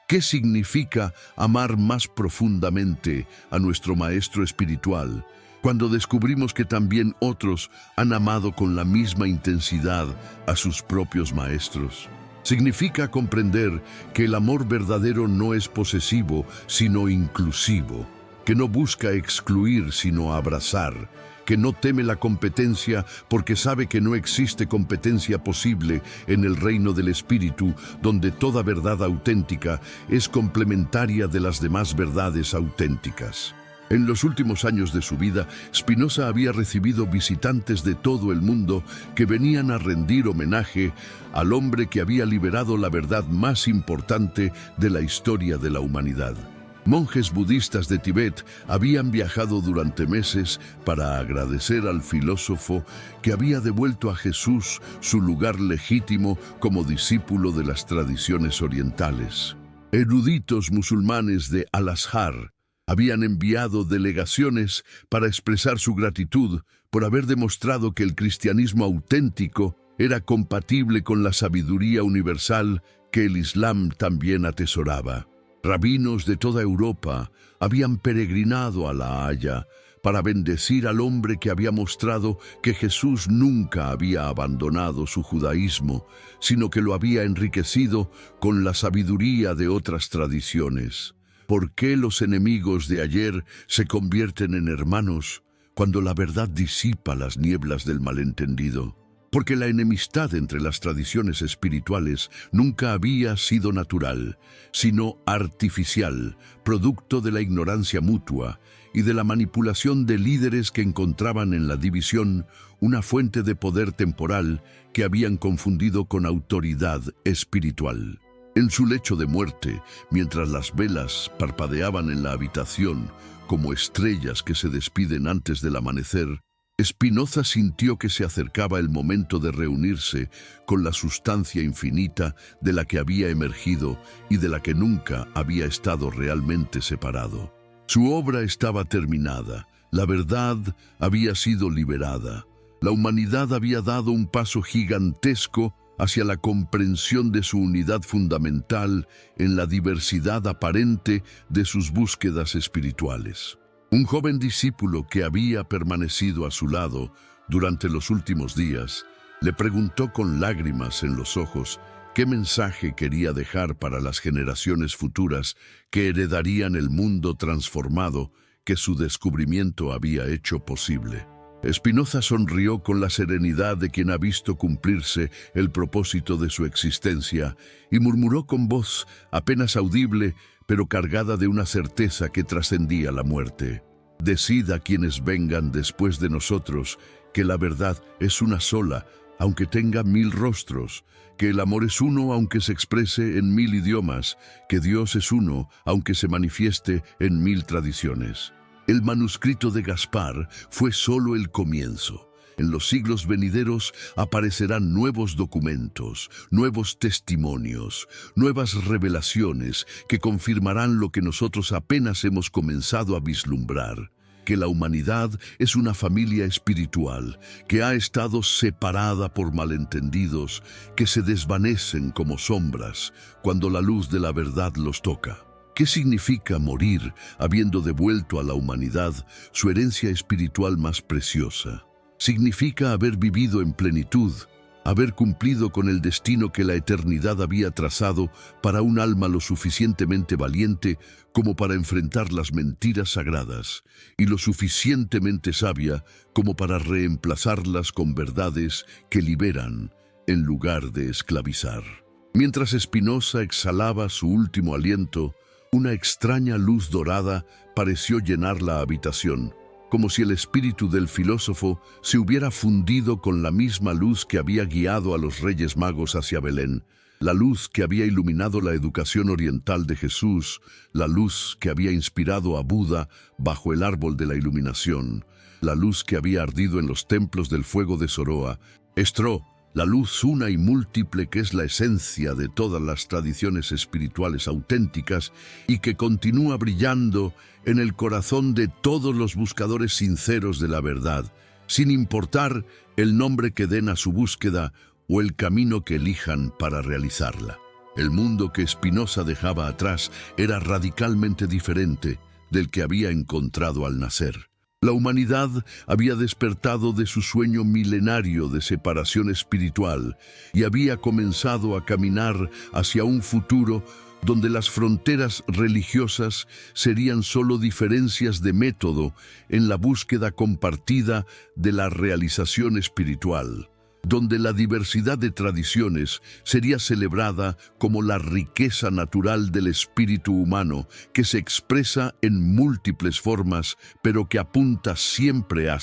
¿Qué significa amar más profundamente a nuestro Maestro espiritual cuando descubrimos que también otros han amado con la misma intensidad a sus propios maestros? Significa comprender que el amor verdadero no es posesivo, sino inclusivo, que no busca excluir, sino abrazar, que no teme la competencia porque sabe que no existe competencia posible en el reino del Espíritu, donde toda verdad auténtica es complementaria de las demás verdades auténticas. En los últimos años de su vida, Spinoza había recibido visitantes de todo el mundo que venían a rendir homenaje al hombre que había liberado la verdad más importante de la historia de la humanidad. Monjes budistas de Tibet habían viajado durante meses para agradecer al filósofo que había devuelto a Jesús su lugar legítimo como discípulo de las tradiciones orientales. Eruditos musulmanes de Al-Azhar habían enviado delegaciones para expresar su gratitud por haber demostrado que el cristianismo auténtico era compatible con la sabiduría universal que el Islam también atesoraba. Rabinos de toda Europa habían peregrinado a La Haya para bendecir al hombre que había mostrado que Jesús nunca había abandonado su judaísmo, sino que lo había enriquecido con la sabiduría de otras tradiciones. ¿Por qué los enemigos de ayer se convierten en hermanos cuando la verdad disipa las nieblas del malentendido? Porque la enemistad entre las tradiciones espirituales nunca había sido natural, sino artificial, producto de la ignorancia mutua y de la manipulación de líderes que encontraban en la división una fuente de poder temporal que habían confundido con autoridad espiritual. En su lecho de muerte, mientras las velas parpadeaban en la habitación como estrellas que se despiden antes del amanecer, Spinoza sintió que se acercaba el momento de reunirse con la sustancia infinita de la que había emergido y de la que nunca había estado realmente separado. Su obra estaba terminada, la verdad había sido liberada, la humanidad había dado un paso gigantesco hacia la comprensión de su unidad fundamental en la diversidad aparente de sus búsquedas espirituales. Un joven discípulo que había permanecido a su lado durante los últimos días le preguntó con lágrimas en los ojos qué mensaje quería dejar para las generaciones futuras que heredarían el mundo transformado que su descubrimiento había hecho posible. Spinoza sonrió con la serenidad de quien ha visto cumplirse el propósito de su existencia y murmuró con voz apenas audible, pero cargada de una certeza que trascendía la muerte: «Decid a quienes vengan después de nosotros que la verdad es una sola, aunque tenga 1000 rostros, que el amor es uno aunque se exprese en 1000 idiomas, que Dios es uno aunque se manifieste en 1000 tradiciones». El manuscrito de Gaspar fue solo el comienzo. En los siglos venideros aparecerán nuevos documentos, nuevos testimonios, nuevas revelaciones que confirmarán lo que nosotros apenas hemos comenzado a vislumbrar: que la humanidad es una familia espiritual que ha estado separada por malentendidos que se desvanecen como sombras cuando la luz de la verdad los toca. ¿Qué significa morir habiendo devuelto a la humanidad su herencia espiritual más preciosa? Significa haber vivido en plenitud, haber cumplido con el destino que la eternidad había trazado para un alma lo suficientemente valiente como para enfrentar las mentiras sagradas y lo suficientemente sabia como para reemplazarlas con verdades que liberan en lugar de esclavizar. Mientras Spinoza exhalaba su último aliento, una extraña luz dorada pareció llenar la habitación, como si el espíritu del filósofo se hubiera fundido con la misma luz que había guiado a los Reyes Magos hacia Belén, la luz que había iluminado la educación oriental de Jesús, la luz que había inspirado a Buda bajo el árbol de la iluminación, la luz que había ardido en los templos del fuego de Soroa. Estró, la luz una y múltiple que es la esencia de todas las tradiciones espirituales auténticas y que continúa brillando en el corazón de todos los buscadores sinceros de la verdad, sin importar el nombre que den a su búsqueda o el camino que elijan para realizarla. El mundo que Spinoza dejaba atrás era radicalmente diferente del que había encontrado al nacer. La humanidad había despertado de su sueño milenario de separación espiritual y había comenzado a caminar hacia un futuro donde las fronteras religiosas serían solo diferencias de método en la búsqueda compartida de la realización espiritual, donde la diversidad de tradiciones sería celebrada como la riqueza natural del espíritu humano que se expresa en múltiples formas, pero que apunta siempre a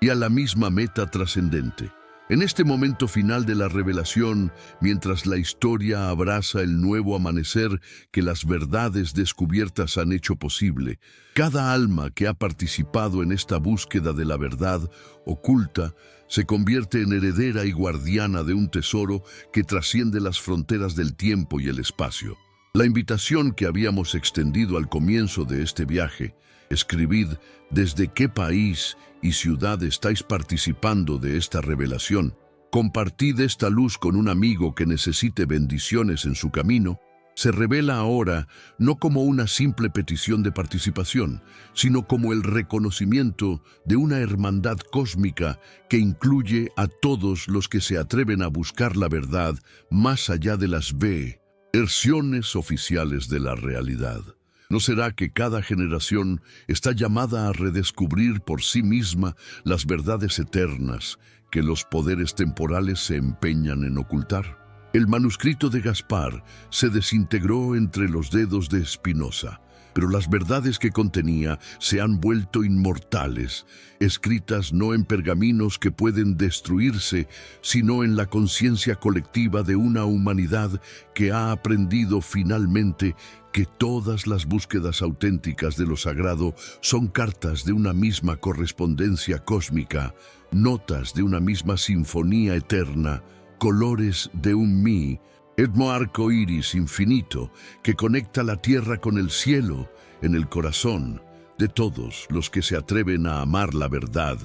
la misma meta trascendente. En este momento final de la revelación, mientras la historia abraza el nuevo amanecer que las verdades descubiertas han hecho posible, cada alma que ha participado en esta búsqueda de la verdad oculta se convierte en heredera y guardiana de un tesoro que trasciende las fronteras del tiempo y el espacio. La invitación que habíamos extendido al comienzo de este viaje: escribid desde qué país y ciudad estáis participando de esta revelación. Compartid esta luz con un amigo que necesite bendiciones en su camino. Se revela ahora no como una simple petición de participación, sino como el reconocimiento de una hermandad cósmica que incluye a todos los que se atreven a buscar la verdad más allá de las versiones oficiales de la realidad. ¿No será que cada generación está llamada a redescubrir por sí misma las verdades eternas que los poderes temporales se empeñan en ocultar? El manuscrito de Gaspar se desintegró entre los dedos de Spinoza, pero las verdades que contenía se han vuelto inmortales, escritas no en pergaminos que pueden destruirse, sino en la conciencia colectiva de una humanidad que ha aprendido finalmente que todas las búsquedas auténticas de lo sagrado son cartas de una misma correspondencia cósmica, notas de una misma sinfonía eterna, colores de un mismo arco iris infinito que conecta la tierra con el cielo en el corazón de todos los que se atreven a amar la verdad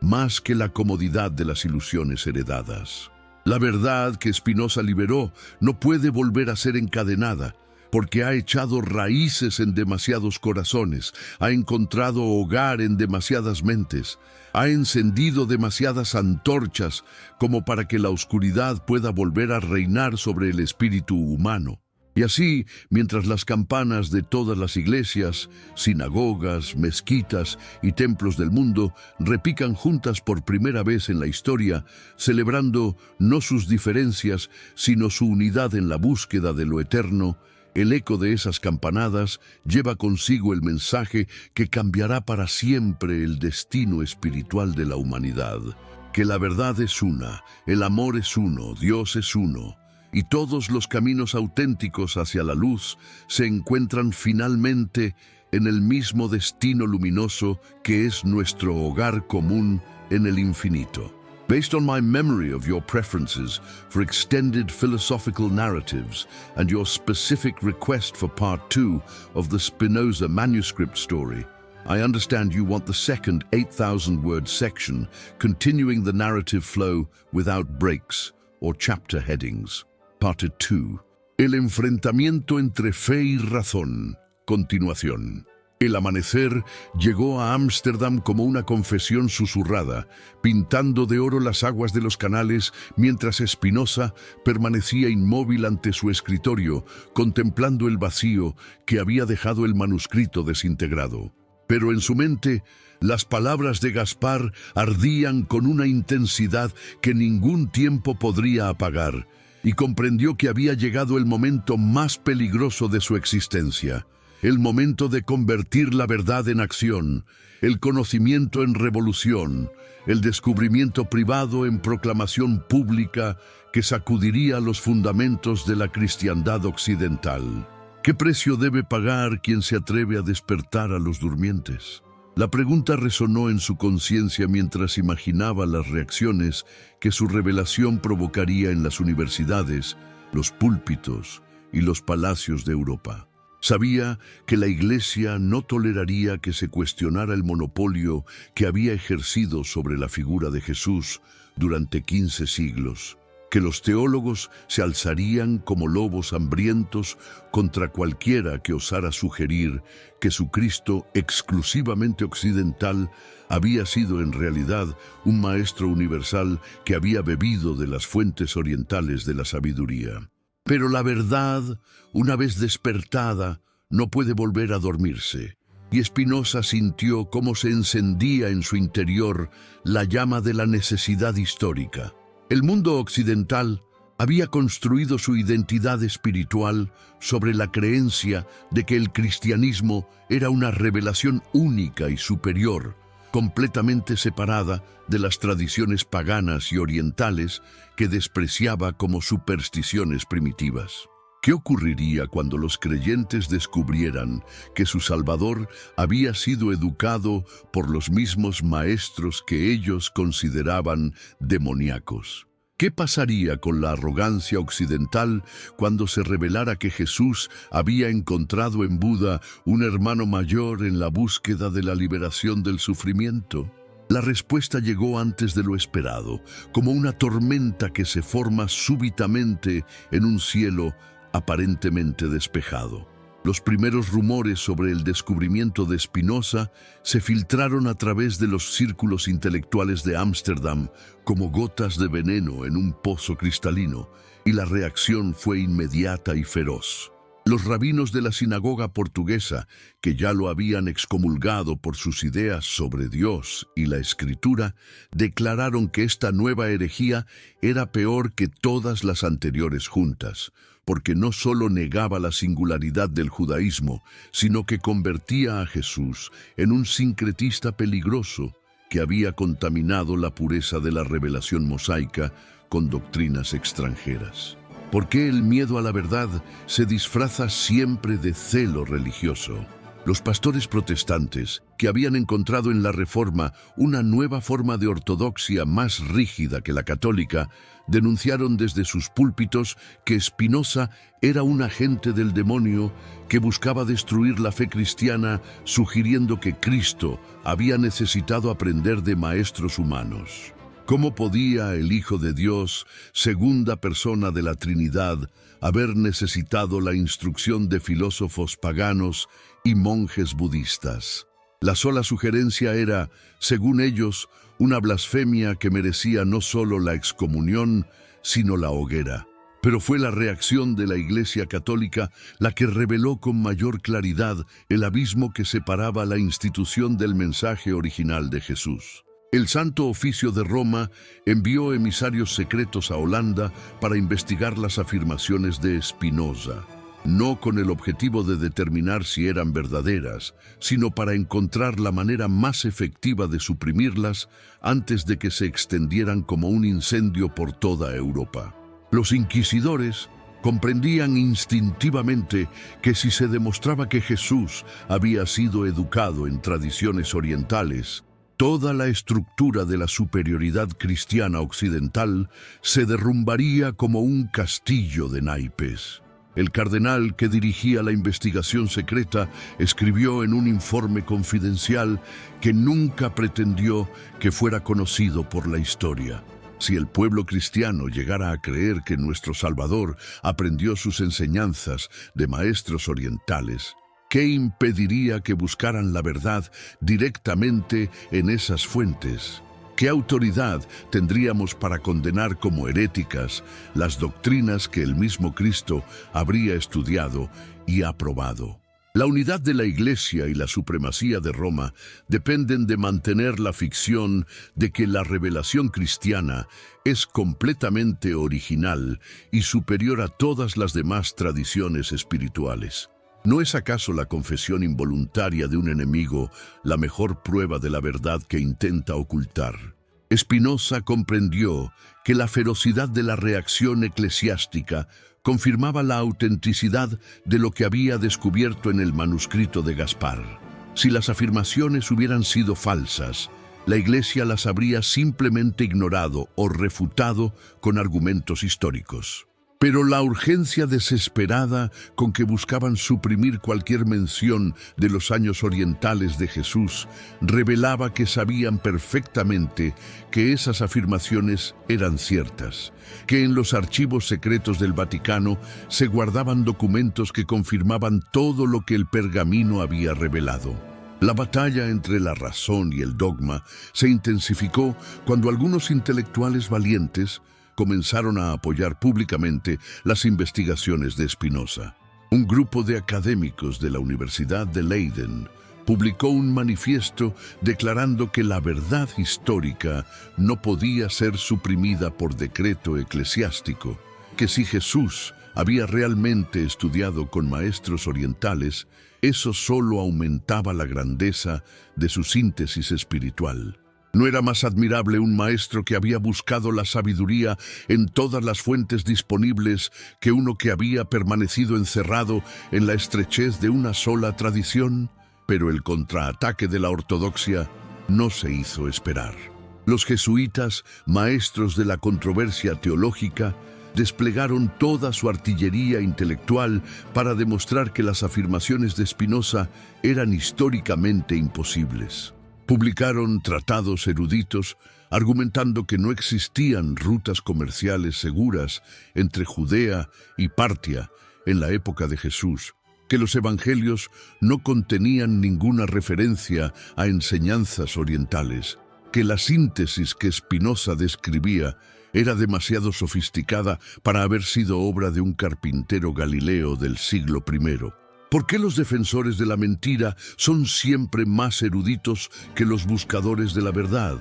más que la comodidad de las ilusiones heredadas. La verdad que Spinoza liberó no puede volver a ser encadenada, porque ha echado raíces en demasiados corazones, ha encontrado hogar en demasiadas mentes, ha encendido demasiadas antorchas como para que la oscuridad pueda volver a reinar sobre el espíritu humano. Y así, mientras las campanas de todas las iglesias, sinagogas, mezquitas y templos del mundo repican juntas por primera vez en la historia, celebrando no sus diferencias, sino su unidad en la búsqueda de lo eterno, el eco de esas campanadas lleva consigo el mensaje que cambiará para siempre el destino espiritual de la humanidad. Que la verdad es una, el amor es uno, Dios es uno, y todos los caminos auténticos hacia la luz se encuentran finalmente en el mismo destino luminoso que es nuestro hogar común en el infinito. Based on my memory of your preferences for extended philosophical narratives and your specific request for part 2 of the Spinoza manuscript story, I understand you want the second 8,000-word section continuing the narrative flow without breaks or chapter headings. Part 2. El enfrentamiento entre fe y razón. Continuación. El amanecer llegó a Ámsterdam como una confesión susurrada, pintando de oro las aguas de los canales, mientras Spinoza permanecía inmóvil ante su escritorio, contemplando el vacío que había dejado el manuscrito desintegrado. Pero en su mente, las palabras de Gaspar ardían con una intensidad que ningún tiempo podría apagar, y comprendió que había llegado el momento más peligroso de su existencia. El momento de convertir la verdad en acción, el conocimiento en revolución, el descubrimiento privado en proclamación pública que sacudiría los fundamentos de la cristiandad occidental. ¿Qué precio debe pagar quien se atreve a despertar a los durmientes? La pregunta resonó en su conciencia mientras imaginaba las reacciones que su revelación provocaría en las universidades, los púlpitos y los palacios de Europa. Sabía que la Iglesia no toleraría que se cuestionara el monopolio que había ejercido sobre la figura de Jesús durante 15 siglos, que los teólogos se alzarían como lobos hambrientos contra cualquiera que osara sugerir que su Cristo exclusivamente occidental había sido en realidad un maestro universal que había bebido de las fuentes orientales de la sabiduría. Pero la verdad, una vez despertada, no puede volver a dormirse, y Spinoza sintió cómo se encendía en su interior la llama de la necesidad histórica. El mundo occidental había construido su identidad espiritual sobre la creencia de que el cristianismo era una revelación única y superior, completamente separada de las tradiciones paganas y orientales que despreciaba como supersticiones primitivas. ¿Qué ocurriría cuando los creyentes descubrieran que su Salvador había sido educado por los mismos maestros que ellos consideraban demoníacos? ¿Qué pasaría con la arrogancia occidental cuando se revelara que Jesús había encontrado en Buda un hermano mayor en la búsqueda de la liberación del sufrimiento? La respuesta llegó antes de lo esperado, como una tormenta que se forma súbitamente en un cielo aparentemente despejado. Los primeros rumores sobre el descubrimiento de Spinoza se filtraron a través de los círculos intelectuales de Ámsterdam como gotas de veneno en un pozo cristalino, y la reacción fue inmediata y feroz. Los rabinos de la sinagoga portuguesa, que ya lo habían excomulgado por sus ideas sobre Dios y la Escritura, declararon que esta nueva herejía era peor que todas las anteriores juntas, porque no solo negaba la singularidad del judaísmo, sino que convertía a Jesús en un sincretista peligroso que había contaminado la pureza de la revelación mosaica con doctrinas extranjeras. ¿Por qué el miedo a la verdad se disfraza siempre de celo religioso? Los pastores protestantes, que habían encontrado en la Reforma una nueva forma de ortodoxia más rígida que la católica, denunciaron desde sus púlpitos que Spinoza era un agente del demonio que buscaba destruir la fe cristiana, sugiriendo que Cristo había necesitado aprender de maestros humanos. ¿Cómo podía el Hijo de Dios, segunda persona de la Trinidad, haber necesitado la instrucción de filósofos paganos y monjes budistas? La sola sugerencia era, según ellos, una blasfemia que merecía no solo la excomunión, sino la hoguera. Pero fue la reacción de la Iglesia Católica la que reveló con mayor claridad el abismo que separaba la institución del mensaje original de Jesús. El Santo Oficio de Roma envió emisarios secretos a Holanda para investigar las afirmaciones de Spinoza, no con el objetivo de determinar si eran verdaderas, sino para encontrar la manera más efectiva de suprimirlas antes de que se extendieran como un incendio por toda Europa. Los inquisidores comprendían instintivamente que si se demostraba que Jesús había sido educado en tradiciones orientales, toda la estructura de la superioridad cristiana occidental se derrumbaría como un castillo de naipes. El cardenal que dirigía la investigación secreta escribió en un informe confidencial que nunca pretendió que fuera conocido por la historia. Si el pueblo cristiano llegara a creer que nuestro Salvador aprendió sus enseñanzas de maestros orientales, ¿qué impediría que buscaran la verdad directamente en esas fuentes? ¿Qué autoridad tendríamos para condenar como heréticas las doctrinas que el mismo Cristo habría estudiado y aprobado? La unidad de la Iglesia y la supremacía de Roma dependen de mantener la ficción de que la revelación cristiana es completamente original y superior a todas las demás tradiciones espirituales. ¿No es acaso la confesión involuntaria de un enemigo la mejor prueba de la verdad que intenta ocultar? Spinoza comprendió que la ferocidad de la reacción eclesiástica confirmaba la autenticidad de lo que había descubierto en el manuscrito de Gaspar. Si las afirmaciones hubieran sido falsas, la Iglesia las habría simplemente ignorado o refutado con argumentos históricos. Pero la urgencia desesperada con que buscaban suprimir cualquier mención de los años orientales de Jesús revelaba que sabían perfectamente que esas afirmaciones eran ciertas, que en los archivos secretos del Vaticano se guardaban documentos que confirmaban todo lo que el pergamino había revelado. La batalla entre la razón y el dogma se intensificó cuando algunos intelectuales valientes comenzaron a apoyar públicamente las investigaciones de Spinoza. Un grupo de académicos de la Universidad de Leiden publicó un manifiesto declarando que la verdad histórica no podía ser suprimida por decreto eclesiástico, que si Jesús había realmente estudiado con maestros orientales, eso solo aumentaba la grandeza de su síntesis espiritual. ¿No era más admirable un maestro que había buscado la sabiduría en todas las fuentes disponibles que uno que había permanecido encerrado en la estrechez de una sola tradición? Pero el contraataque de la ortodoxia no se hizo esperar. Los jesuitas, maestros de la controversia teológica, desplegaron toda su artillería intelectual para demostrar que las afirmaciones de Spinoza eran históricamente imposibles. Publicaron tratados eruditos argumentando que no existían rutas comerciales seguras entre Judea y Partia en la época de Jesús, que los evangelios no contenían ninguna referencia a enseñanzas orientales, que la síntesis que Spinoza describía era demasiado sofisticada para haber sido obra de un carpintero galileo del siglo I. ¿Por qué los defensores de la mentira son siempre más eruditos que los buscadores de la verdad?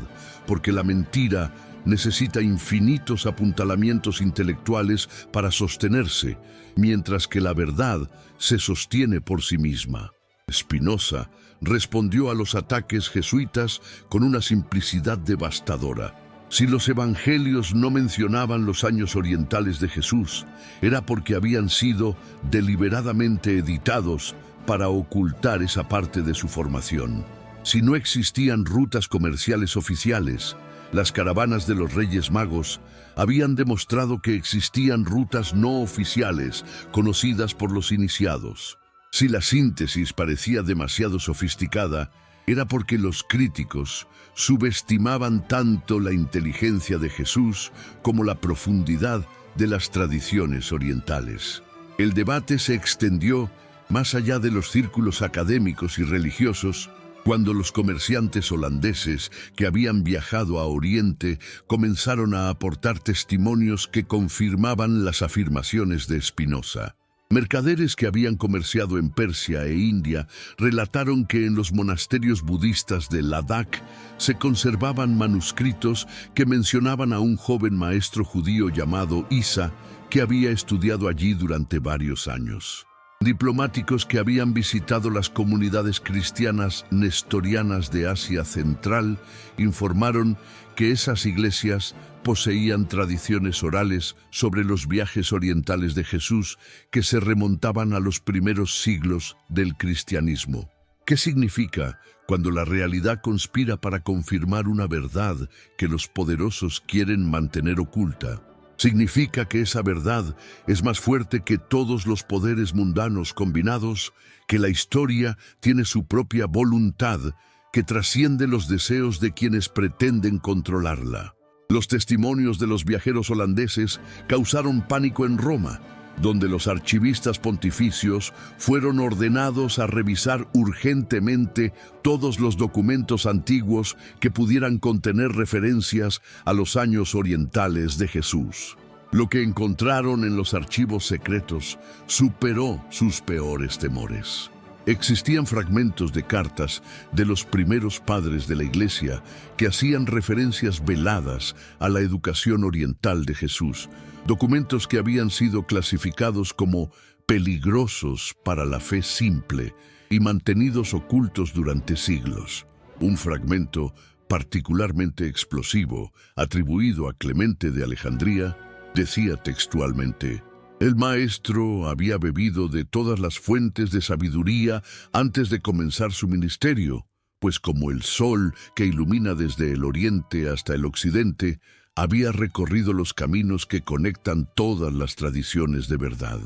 Porque la mentira necesita infinitos apuntalamientos intelectuales para sostenerse, mientras que la verdad se sostiene por sí misma. Spinoza respondió a los ataques jesuitas con una simplicidad devastadora. Si los evangelios no mencionaban los años orientales de Jesús, era porque habían sido deliberadamente editados para ocultar esa parte de su formación. Si no existían rutas comerciales oficiales, las caravanas de los Reyes Magos habían demostrado que existían rutas no oficiales conocidas por los iniciados. Si la síntesis parecía demasiado sofisticada, era porque los críticos subestimaban tanto la inteligencia de Jesús como la profundidad de las tradiciones orientales. El debate se extendió más allá de los círculos académicos y religiosos, cuando los comerciantes holandeses que habían viajado a Oriente comenzaron a aportar testimonios que confirmaban las afirmaciones de Spinoza. Mercaderes que habían comerciado en Persia e India relataron que en los monasterios budistas de Ladakh se conservaban manuscritos que mencionaban a un joven maestro judío llamado Isa que había estudiado allí durante varios años. Diplomáticos que habían visitado las comunidades cristianas nestorianas de Asia Central informaron que esas iglesias poseían tradiciones orales sobre los viajes orientales de Jesús que se remontaban a los primeros siglos del cristianismo. ¿Qué significa cuando la realidad conspira para confirmar una verdad que los poderosos quieren mantener oculta? Significa que esa verdad es más fuerte que todos los poderes mundanos combinados, que la historia tiene su propia voluntad que trasciende los deseos de quienes pretenden controlarla. Los testimonios de los viajeros holandeses causaron pánico en Roma, donde los archivistas pontificios fueron ordenados a revisar urgentemente todos los documentos antiguos que pudieran contener referencias a los años orientales de Jesús. Lo que encontraron en los archivos secretos superó sus peores temores. Existían fragmentos de cartas de los primeros padres de la Iglesia que hacían referencias veladas a la educación oriental de Jesús, documentos que habían sido clasificados como peligrosos para la fe simple y mantenidos ocultos durante siglos. Un fragmento particularmente explosivo, atribuido a Clemente de Alejandría, decía textualmente: «El maestro había bebido de todas las fuentes de sabiduría antes de comenzar su ministerio, pues como el sol que ilumina desde el oriente hasta el occidente, había recorrido los caminos que conectan todas las tradiciones de verdad».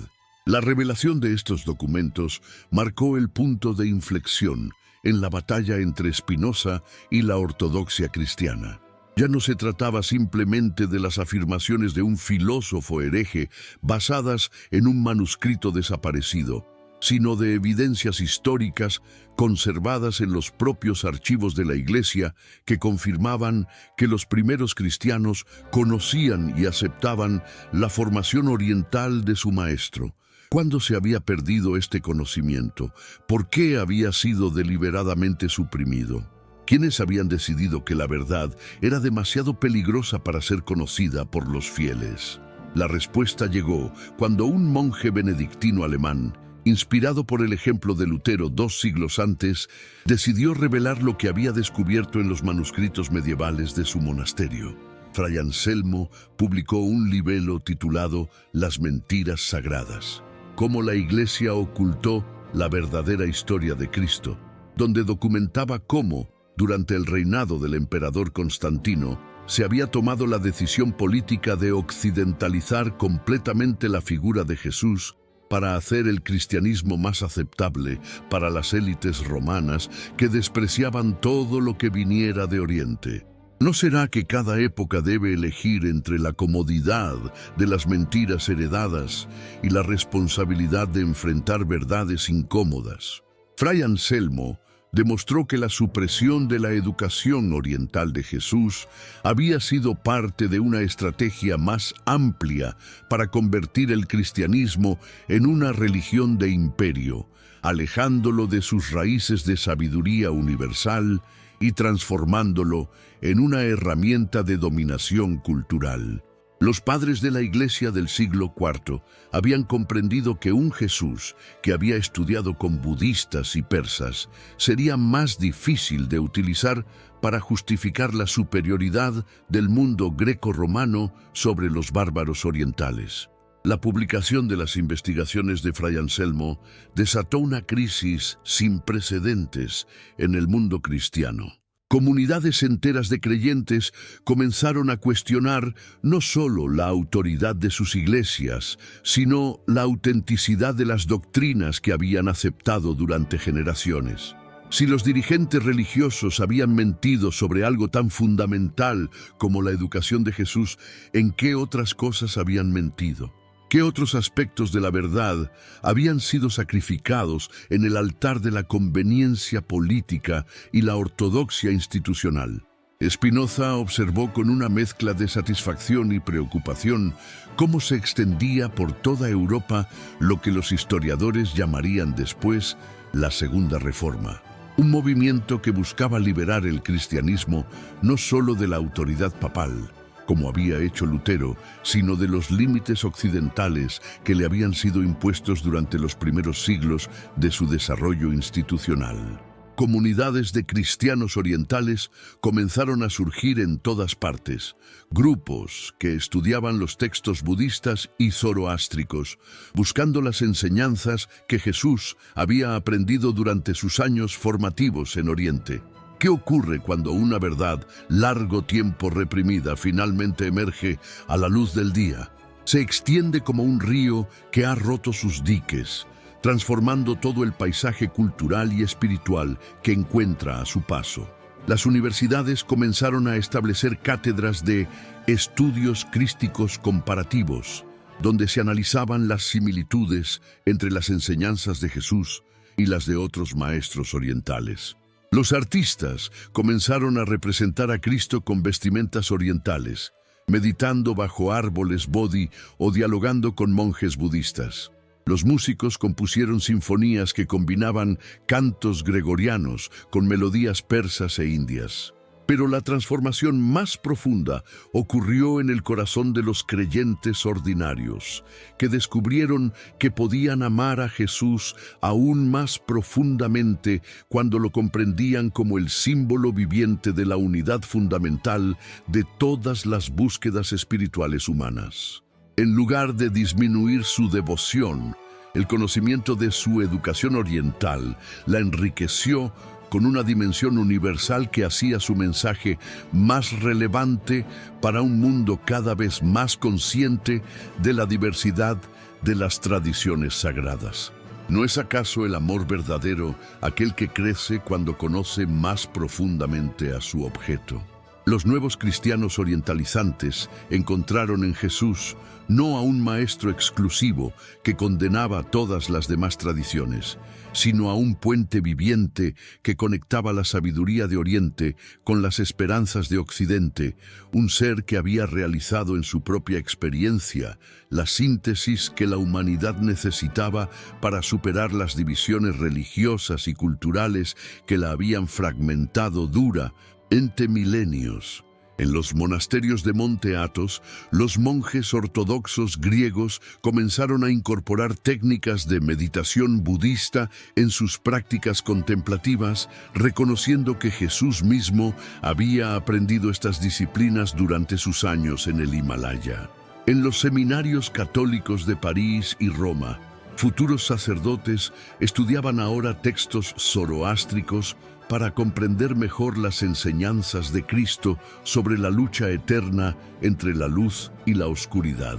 La revelación de estos documentos marcó el punto de inflexión en la batalla entre Spinoza y la ortodoxia cristiana. Ya no se trataba simplemente de las afirmaciones de un filósofo hereje basadas en un manuscrito desaparecido, sino de evidencias históricas conservadas en los propios archivos de la Iglesia que confirmaban que los primeros cristianos conocían y aceptaban la formación oriental de su maestro. ¿Cuándo se había perdido este conocimiento? ¿Por qué había sido deliberadamente suprimido? ¿Quiénes habían decidido que la verdad era demasiado peligrosa para ser conocida por los fieles? La respuesta llegó cuando un monje benedictino alemán, inspirado por el ejemplo de Lutero 2 siglos antes, decidió revelar lo que había descubierto en los manuscritos medievales de su monasterio. Fray Anselmo publicó un libelo titulado Las mentiras sagradas, cómo la Iglesia ocultó la verdadera historia de Cristo, donde documentaba cómo, durante el reinado del emperador Constantino, se había tomado la decisión política de occidentalizar completamente la figura de Jesús para hacer el cristianismo más aceptable para las élites romanas que despreciaban todo lo que viniera de Oriente. ¿No será que cada época debe elegir entre la comodidad de las mentiras heredadas y la responsabilidad de enfrentar verdades incómodas? Fray Anselmo demostró que la supresión de la educación oriental de Jesús había sido parte de una estrategia más amplia para convertir el cristianismo en una religión de imperio, alejándolo de sus raíces de sabiduría universal y transformándolo en una herramienta de dominación cultural. Los padres de la Iglesia del siglo IV habían comprendido que un Jesús que había estudiado con budistas y persas sería más difícil de utilizar para justificar la superioridad del mundo greco-romano sobre los bárbaros orientales. La publicación de las investigaciones de Fray Anselmo desató una crisis sin precedentes en el mundo cristiano. Comunidades enteras de creyentes comenzaron a cuestionar no solo la autoridad de sus iglesias, sino la autenticidad de las doctrinas que habían aceptado durante generaciones. Si los dirigentes religiosos habían mentido sobre algo tan fundamental como la educación de Jesús, ¿en qué otras cosas habían mentido? ¿Qué otros aspectos de la verdad habían sido sacrificados en el altar de la conveniencia política y la ortodoxia institucional? Spinoza observó con una mezcla de satisfacción y preocupación cómo se extendía por toda Europa lo que los historiadores llamarían después la Segunda Reforma. Un movimiento que buscaba liberar el cristianismo no solo de la autoridad papal, como había hecho Lutero, sino de los límites occidentales que le habían sido impuestos durante los primeros siglos de su desarrollo institucional. Comunidades de cristianos orientales comenzaron a surgir en todas partes, grupos que estudiaban los textos budistas y zoroástricos, buscando las enseñanzas que Jesús había aprendido durante sus años formativos en Oriente. ¿Qué ocurre cuando una verdad largo tiempo reprimida finalmente emerge a la luz del día? Se extiende como un río que ha roto sus diques, transformando todo el paisaje cultural y espiritual que encuentra a su paso. Las universidades comenzaron a establecer cátedras de estudios crísticos comparativos, donde se analizaban las similitudes entre las enseñanzas de Jesús y las de otros maestros orientales. Los artistas comenzaron a representar a Cristo con vestimentas orientales, meditando bajo árboles bodhi o dialogando con monjes budistas. Los músicos compusieron sinfonías que combinaban cantos gregorianos con melodías persas e indias. Pero la transformación más profunda ocurrió en el corazón de los creyentes ordinarios, que descubrieron que podían amar a Jesús aún más profundamente cuando lo comprendían como el símbolo viviente de la unidad fundamental de todas las búsquedas espirituales humanas. En lugar de disminuir su devoción, el conocimiento de su educación oriental la enriqueció con una dimensión universal que hacía su mensaje más relevante para un mundo cada vez más consciente de la diversidad de las tradiciones sagradas. ¿No es acaso el amor verdadero aquel que crece cuando conoce más profundamente a su objeto? Los nuevos cristianos orientalizantes encontraron en Jesús no a un maestro exclusivo que condenaba todas las demás tradiciones, sino a un puente viviente que conectaba la sabiduría de Oriente con las esperanzas de Occidente, un ser que había realizado en su propia experiencia la síntesis que la humanidad necesitaba para superar las divisiones religiosas y culturales que la habían fragmentado duramente milenios. En los monasterios de Monte Athos, los monjes ortodoxos griegos comenzaron a incorporar técnicas de meditación budista en sus prácticas contemplativas, reconociendo que Jesús mismo había aprendido estas disciplinas durante sus años en el Himalaya. En los seminarios católicos de París y Roma, futuros sacerdotes estudiaban ahora textos zoroástricos para comprender mejor las enseñanzas de Cristo sobre la lucha eterna entre la luz y la oscuridad.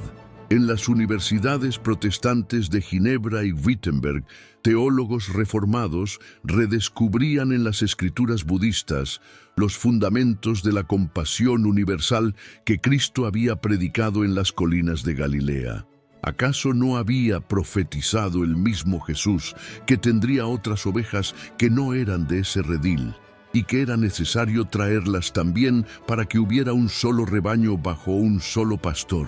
En las universidades protestantes de Ginebra y Wittenberg, teólogos reformados redescubrían en las escrituras budistas los fundamentos de la compasión universal que Cristo había predicado en las colinas de Galilea. ¿Acaso no había profetizado el mismo Jesús que tendría otras ovejas que no eran de ese redil y que era necesario traerlas también para que hubiera un solo rebaño bajo un solo pastor?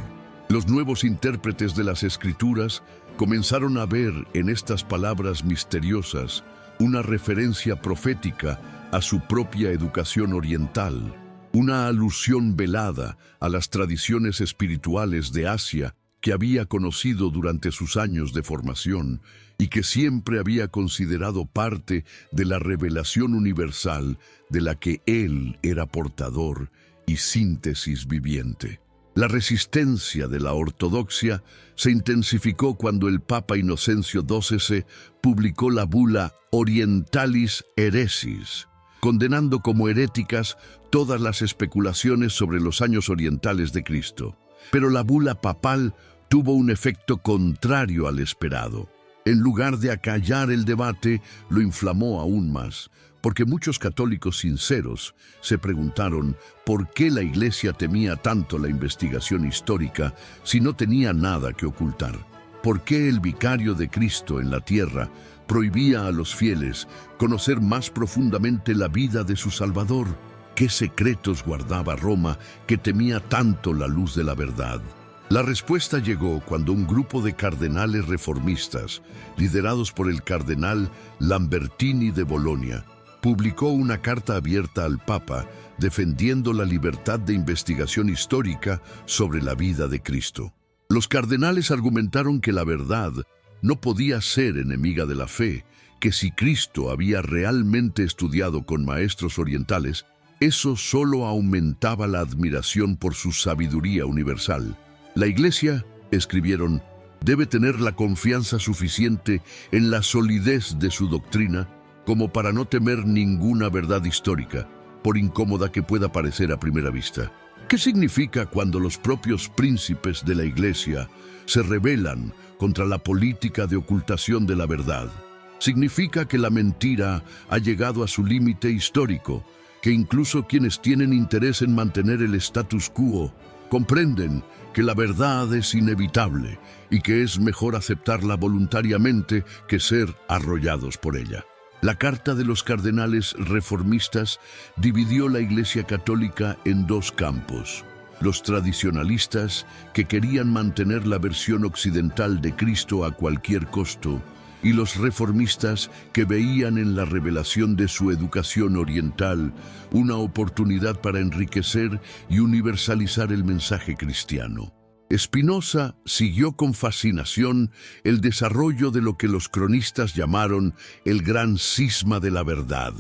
Los nuevos intérpretes de las Escrituras comenzaron a ver en estas palabras misteriosas una referencia profética a su propia educación oriental, una alusión velada a las tradiciones espirituales de Asia que había conocido durante sus años de formación y que siempre había considerado parte de la revelación universal de la que él era portador y síntesis viviente. La resistencia de la ortodoxia se intensificó cuando el Papa Inocencio XII publicó la bula Orientalis Heresis, condenando como heréticas todas las especulaciones sobre los años orientales de Cristo. Pero la bula papal tuvo un efecto contrario al esperado. En lugar de acallar el debate, lo inflamó aún más, porque muchos católicos sinceros se preguntaron por qué la Iglesia temía tanto la investigación histórica si no tenía nada que ocultar. ¿Por qué el vicario de Cristo en la tierra prohibía a los fieles conocer más profundamente la vida de su Salvador? ¿Qué secretos guardaba Roma que temía tanto la luz de la verdad? La respuesta llegó cuando un grupo de cardenales reformistas, liderados por el cardenal Lambertini de Bolonia, publicó una carta abierta al Papa defendiendo la libertad de investigación histórica sobre la vida de Cristo. Los cardenales argumentaron que la verdad no podía ser enemiga de la fe, que si Cristo había realmente estudiado con maestros orientales, eso solo aumentaba la admiración por su sabiduría universal. La Iglesia, escribieron, debe tener la confianza suficiente en la solidez de su doctrina como para no temer ninguna verdad histórica, por incómoda que pueda parecer a primera vista. ¿Qué significa cuando los propios príncipes de la Iglesia se rebelan contra la política de ocultación de la verdad? Significa que la mentira ha llegado a su límite histórico, que incluso quienes tienen interés en mantener el status quo comprenden que la verdad es inevitable y que es mejor aceptarla voluntariamente que ser arrollados por ella. La Carta de los Cardenales Reformistas dividió la Iglesia Católica en dos campos: los tradicionalistas, que querían mantener la versión occidental de Cristo a cualquier costo, y los reformistas, que veían en la revelación de su educación oriental una oportunidad para enriquecer y universalizar el mensaje cristiano. Spinoza siguió con fascinación el desarrollo de lo que los cronistas llamaron el gran cisma de la verdad,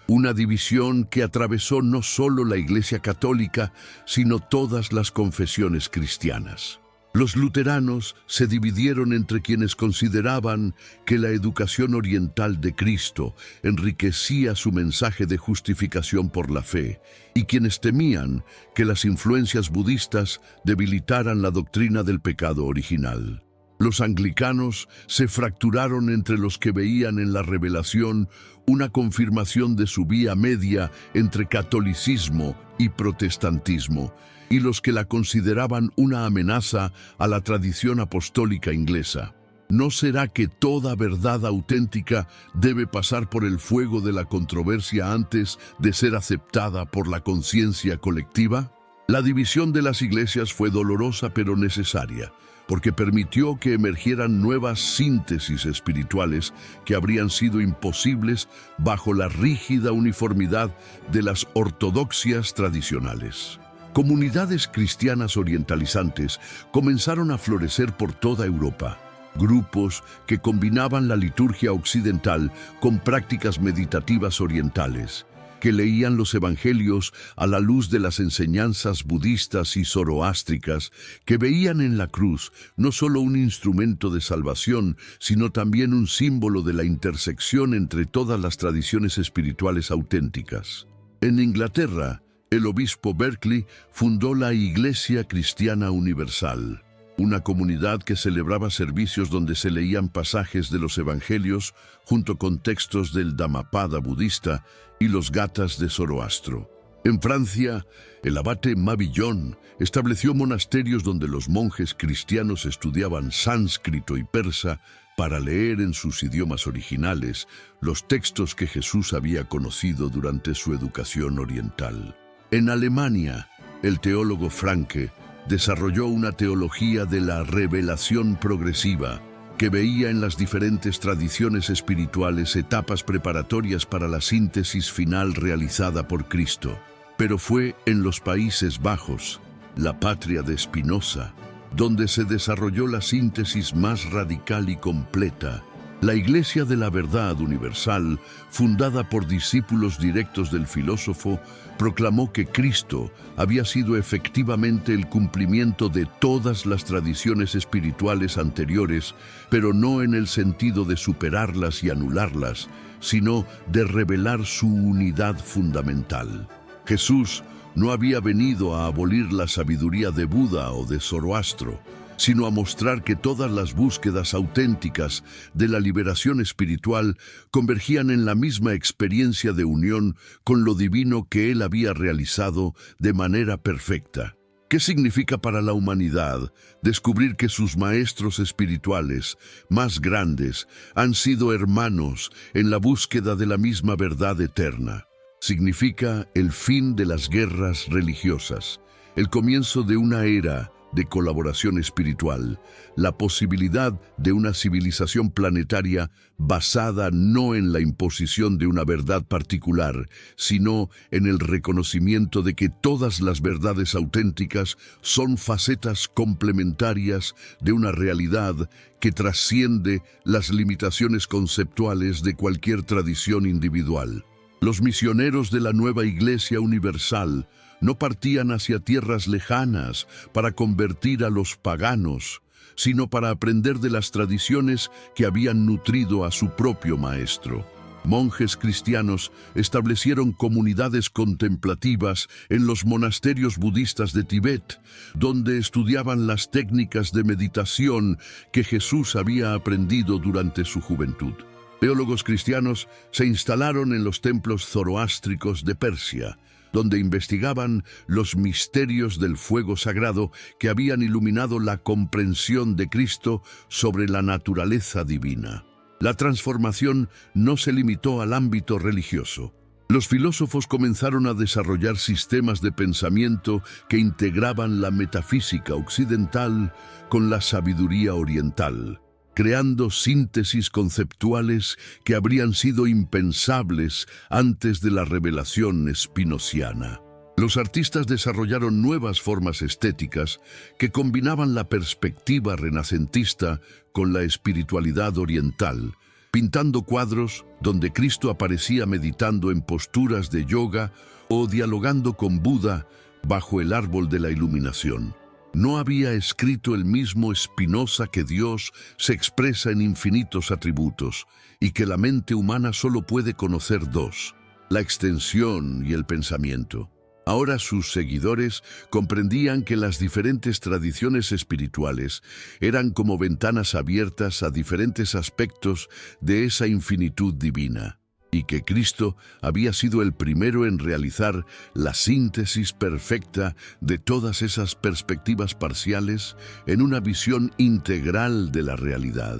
una división que atravesó no solo la Iglesia Católica, sino todas las confesiones cristianas. Los luteranos se dividieron entre quienes consideraban que la educación oriental de Cristo enriquecía su mensaje de justificación por la fe, y quienes temían que las influencias budistas debilitaran la doctrina del pecado original. Los anglicanos se fracturaron entre los que veían en la revelación una confirmación de su vía media entre catolicismo y protestantismo, y los que la consideraban una amenaza a la tradición apostólica inglesa. ¿No será que toda verdad auténtica debe pasar por el fuego de la controversia antes de ser aceptada por la conciencia colectiva? La división de las iglesias fue dolorosa pero necesaria, porque permitió que emergieran nuevas síntesis espirituales que habrían sido imposibles bajo la rígida uniformidad de las ortodoxias tradicionales. Comunidades cristianas orientalizantes comenzaron a florecer por toda Europa. Grupos que combinaban la liturgia occidental con prácticas meditativas orientales, que leían los evangelios a la luz de las enseñanzas budistas y zoroástricas, que veían en la cruz no solo un instrumento de salvación, sino también un símbolo de la intersección entre todas las tradiciones espirituales auténticas. En Inglaterra, el obispo Berkeley fundó la Iglesia Cristiana Universal, una comunidad que celebraba servicios donde se leían pasajes de los evangelios junto con textos del Dhammapada budista y los gathas de Zoroastro. En Francia, el abate Mabillon estableció monasterios donde los monjes cristianos estudiaban sánscrito y persa para leer en sus idiomas originales los textos que Jesús había conocido durante su educación oriental. En Alemania, el teólogo Franke desarrolló una teología de la revelación progresiva que veía en las diferentes tradiciones espirituales etapas preparatorias para la síntesis final realizada por Cristo. Pero fue en los Países Bajos, la patria de Spinoza, donde se desarrolló la síntesis más radical y completa. La Iglesia de la Verdad Universal, fundada por discípulos directos del filósofo, proclamó que Cristo había sido efectivamente el cumplimiento de todas las tradiciones espirituales anteriores, pero no en el sentido de superarlas y anularlas, sino de revelar su unidad fundamental. Jesús no había venido a abolir la sabiduría de Buda o de Zoroastro, sino a mostrar que todas las búsquedas auténticas de la liberación espiritual convergían en la misma experiencia de unión con lo divino que él había realizado de manera perfecta. ¿Qué significa para la humanidad descubrir que sus maestros espirituales más grandes han sido hermanos en la búsqueda de la misma verdad eterna? Significa el fin de las guerras religiosas, el comienzo de una era de colaboración espiritual, la posibilidad de una civilización planetaria basada no en la imposición de una verdad particular, sino en el reconocimiento de que todas las verdades auténticas son facetas complementarias de una realidad que trasciende las limitaciones conceptuales de cualquier tradición individual. Los misioneros de la nueva Iglesia Universal no partían hacia tierras lejanas para convertir a los paganos, sino para aprender de las tradiciones que habían nutrido a su propio maestro. Monjes cristianos establecieron comunidades contemplativas en los monasterios budistas de Tibet, donde estudiaban las técnicas de meditación que Jesús había aprendido durante su juventud. Teólogos cristianos se instalaron en los templos zoroástricos de Persia, donde investigaban los misterios del fuego sagrado que habían iluminado la comprensión de Cristo sobre la naturaleza divina. La transformación no se limitó al ámbito religioso. Los filósofos comenzaron a desarrollar sistemas de pensamiento que integraban la metafísica occidental con la sabiduría oriental, creando síntesis conceptuales que habrían sido impensables antes de la revelación spinoziana. Los artistas desarrollaron nuevas formas estéticas que combinaban la perspectiva renacentista con la espiritualidad oriental, pintando cuadros donde Cristo aparecía meditando en posturas de yoga o dialogando con Buda bajo el árbol de la iluminación. No había escrito el mismo Spinoza que Dios se expresa en infinitos atributos y que la mente humana solo puede conocer dos: la extensión y el pensamiento. Ahora sus seguidores comprendían que las diferentes tradiciones espirituales eran como ventanas abiertas a diferentes aspectos de esa infinitud divina, y que Cristo había sido el primero en realizar la síntesis perfecta de todas esas perspectivas parciales en una visión integral de la realidad.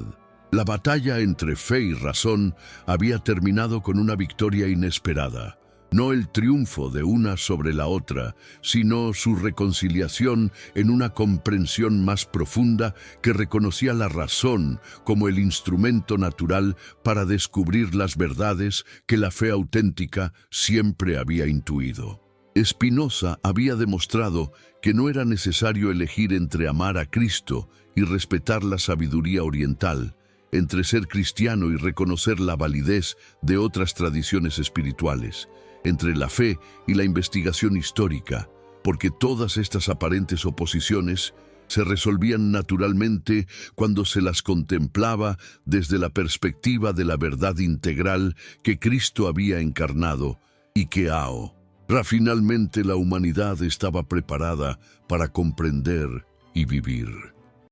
La batalla entre fe y razón había terminado con una victoria inesperada. No el triunfo de una sobre la otra, sino su reconciliación en una comprensión más profunda que reconocía la razón como el instrumento natural para descubrir las verdades que la fe auténtica siempre había intuido. Spinoza había demostrado que no era necesario elegir entre amar a Cristo y respetar la sabiduría oriental, entre ser cristiano y reconocer la validez de otras tradiciones espirituales, entre la fe y la investigación histórica, porque todas estas aparentes oposiciones se resolvían naturalmente cuando se las contemplaba desde la perspectiva de la verdad integral que Cristo había encarnado y que finalmente la humanidad estaba preparada para comprender y vivir.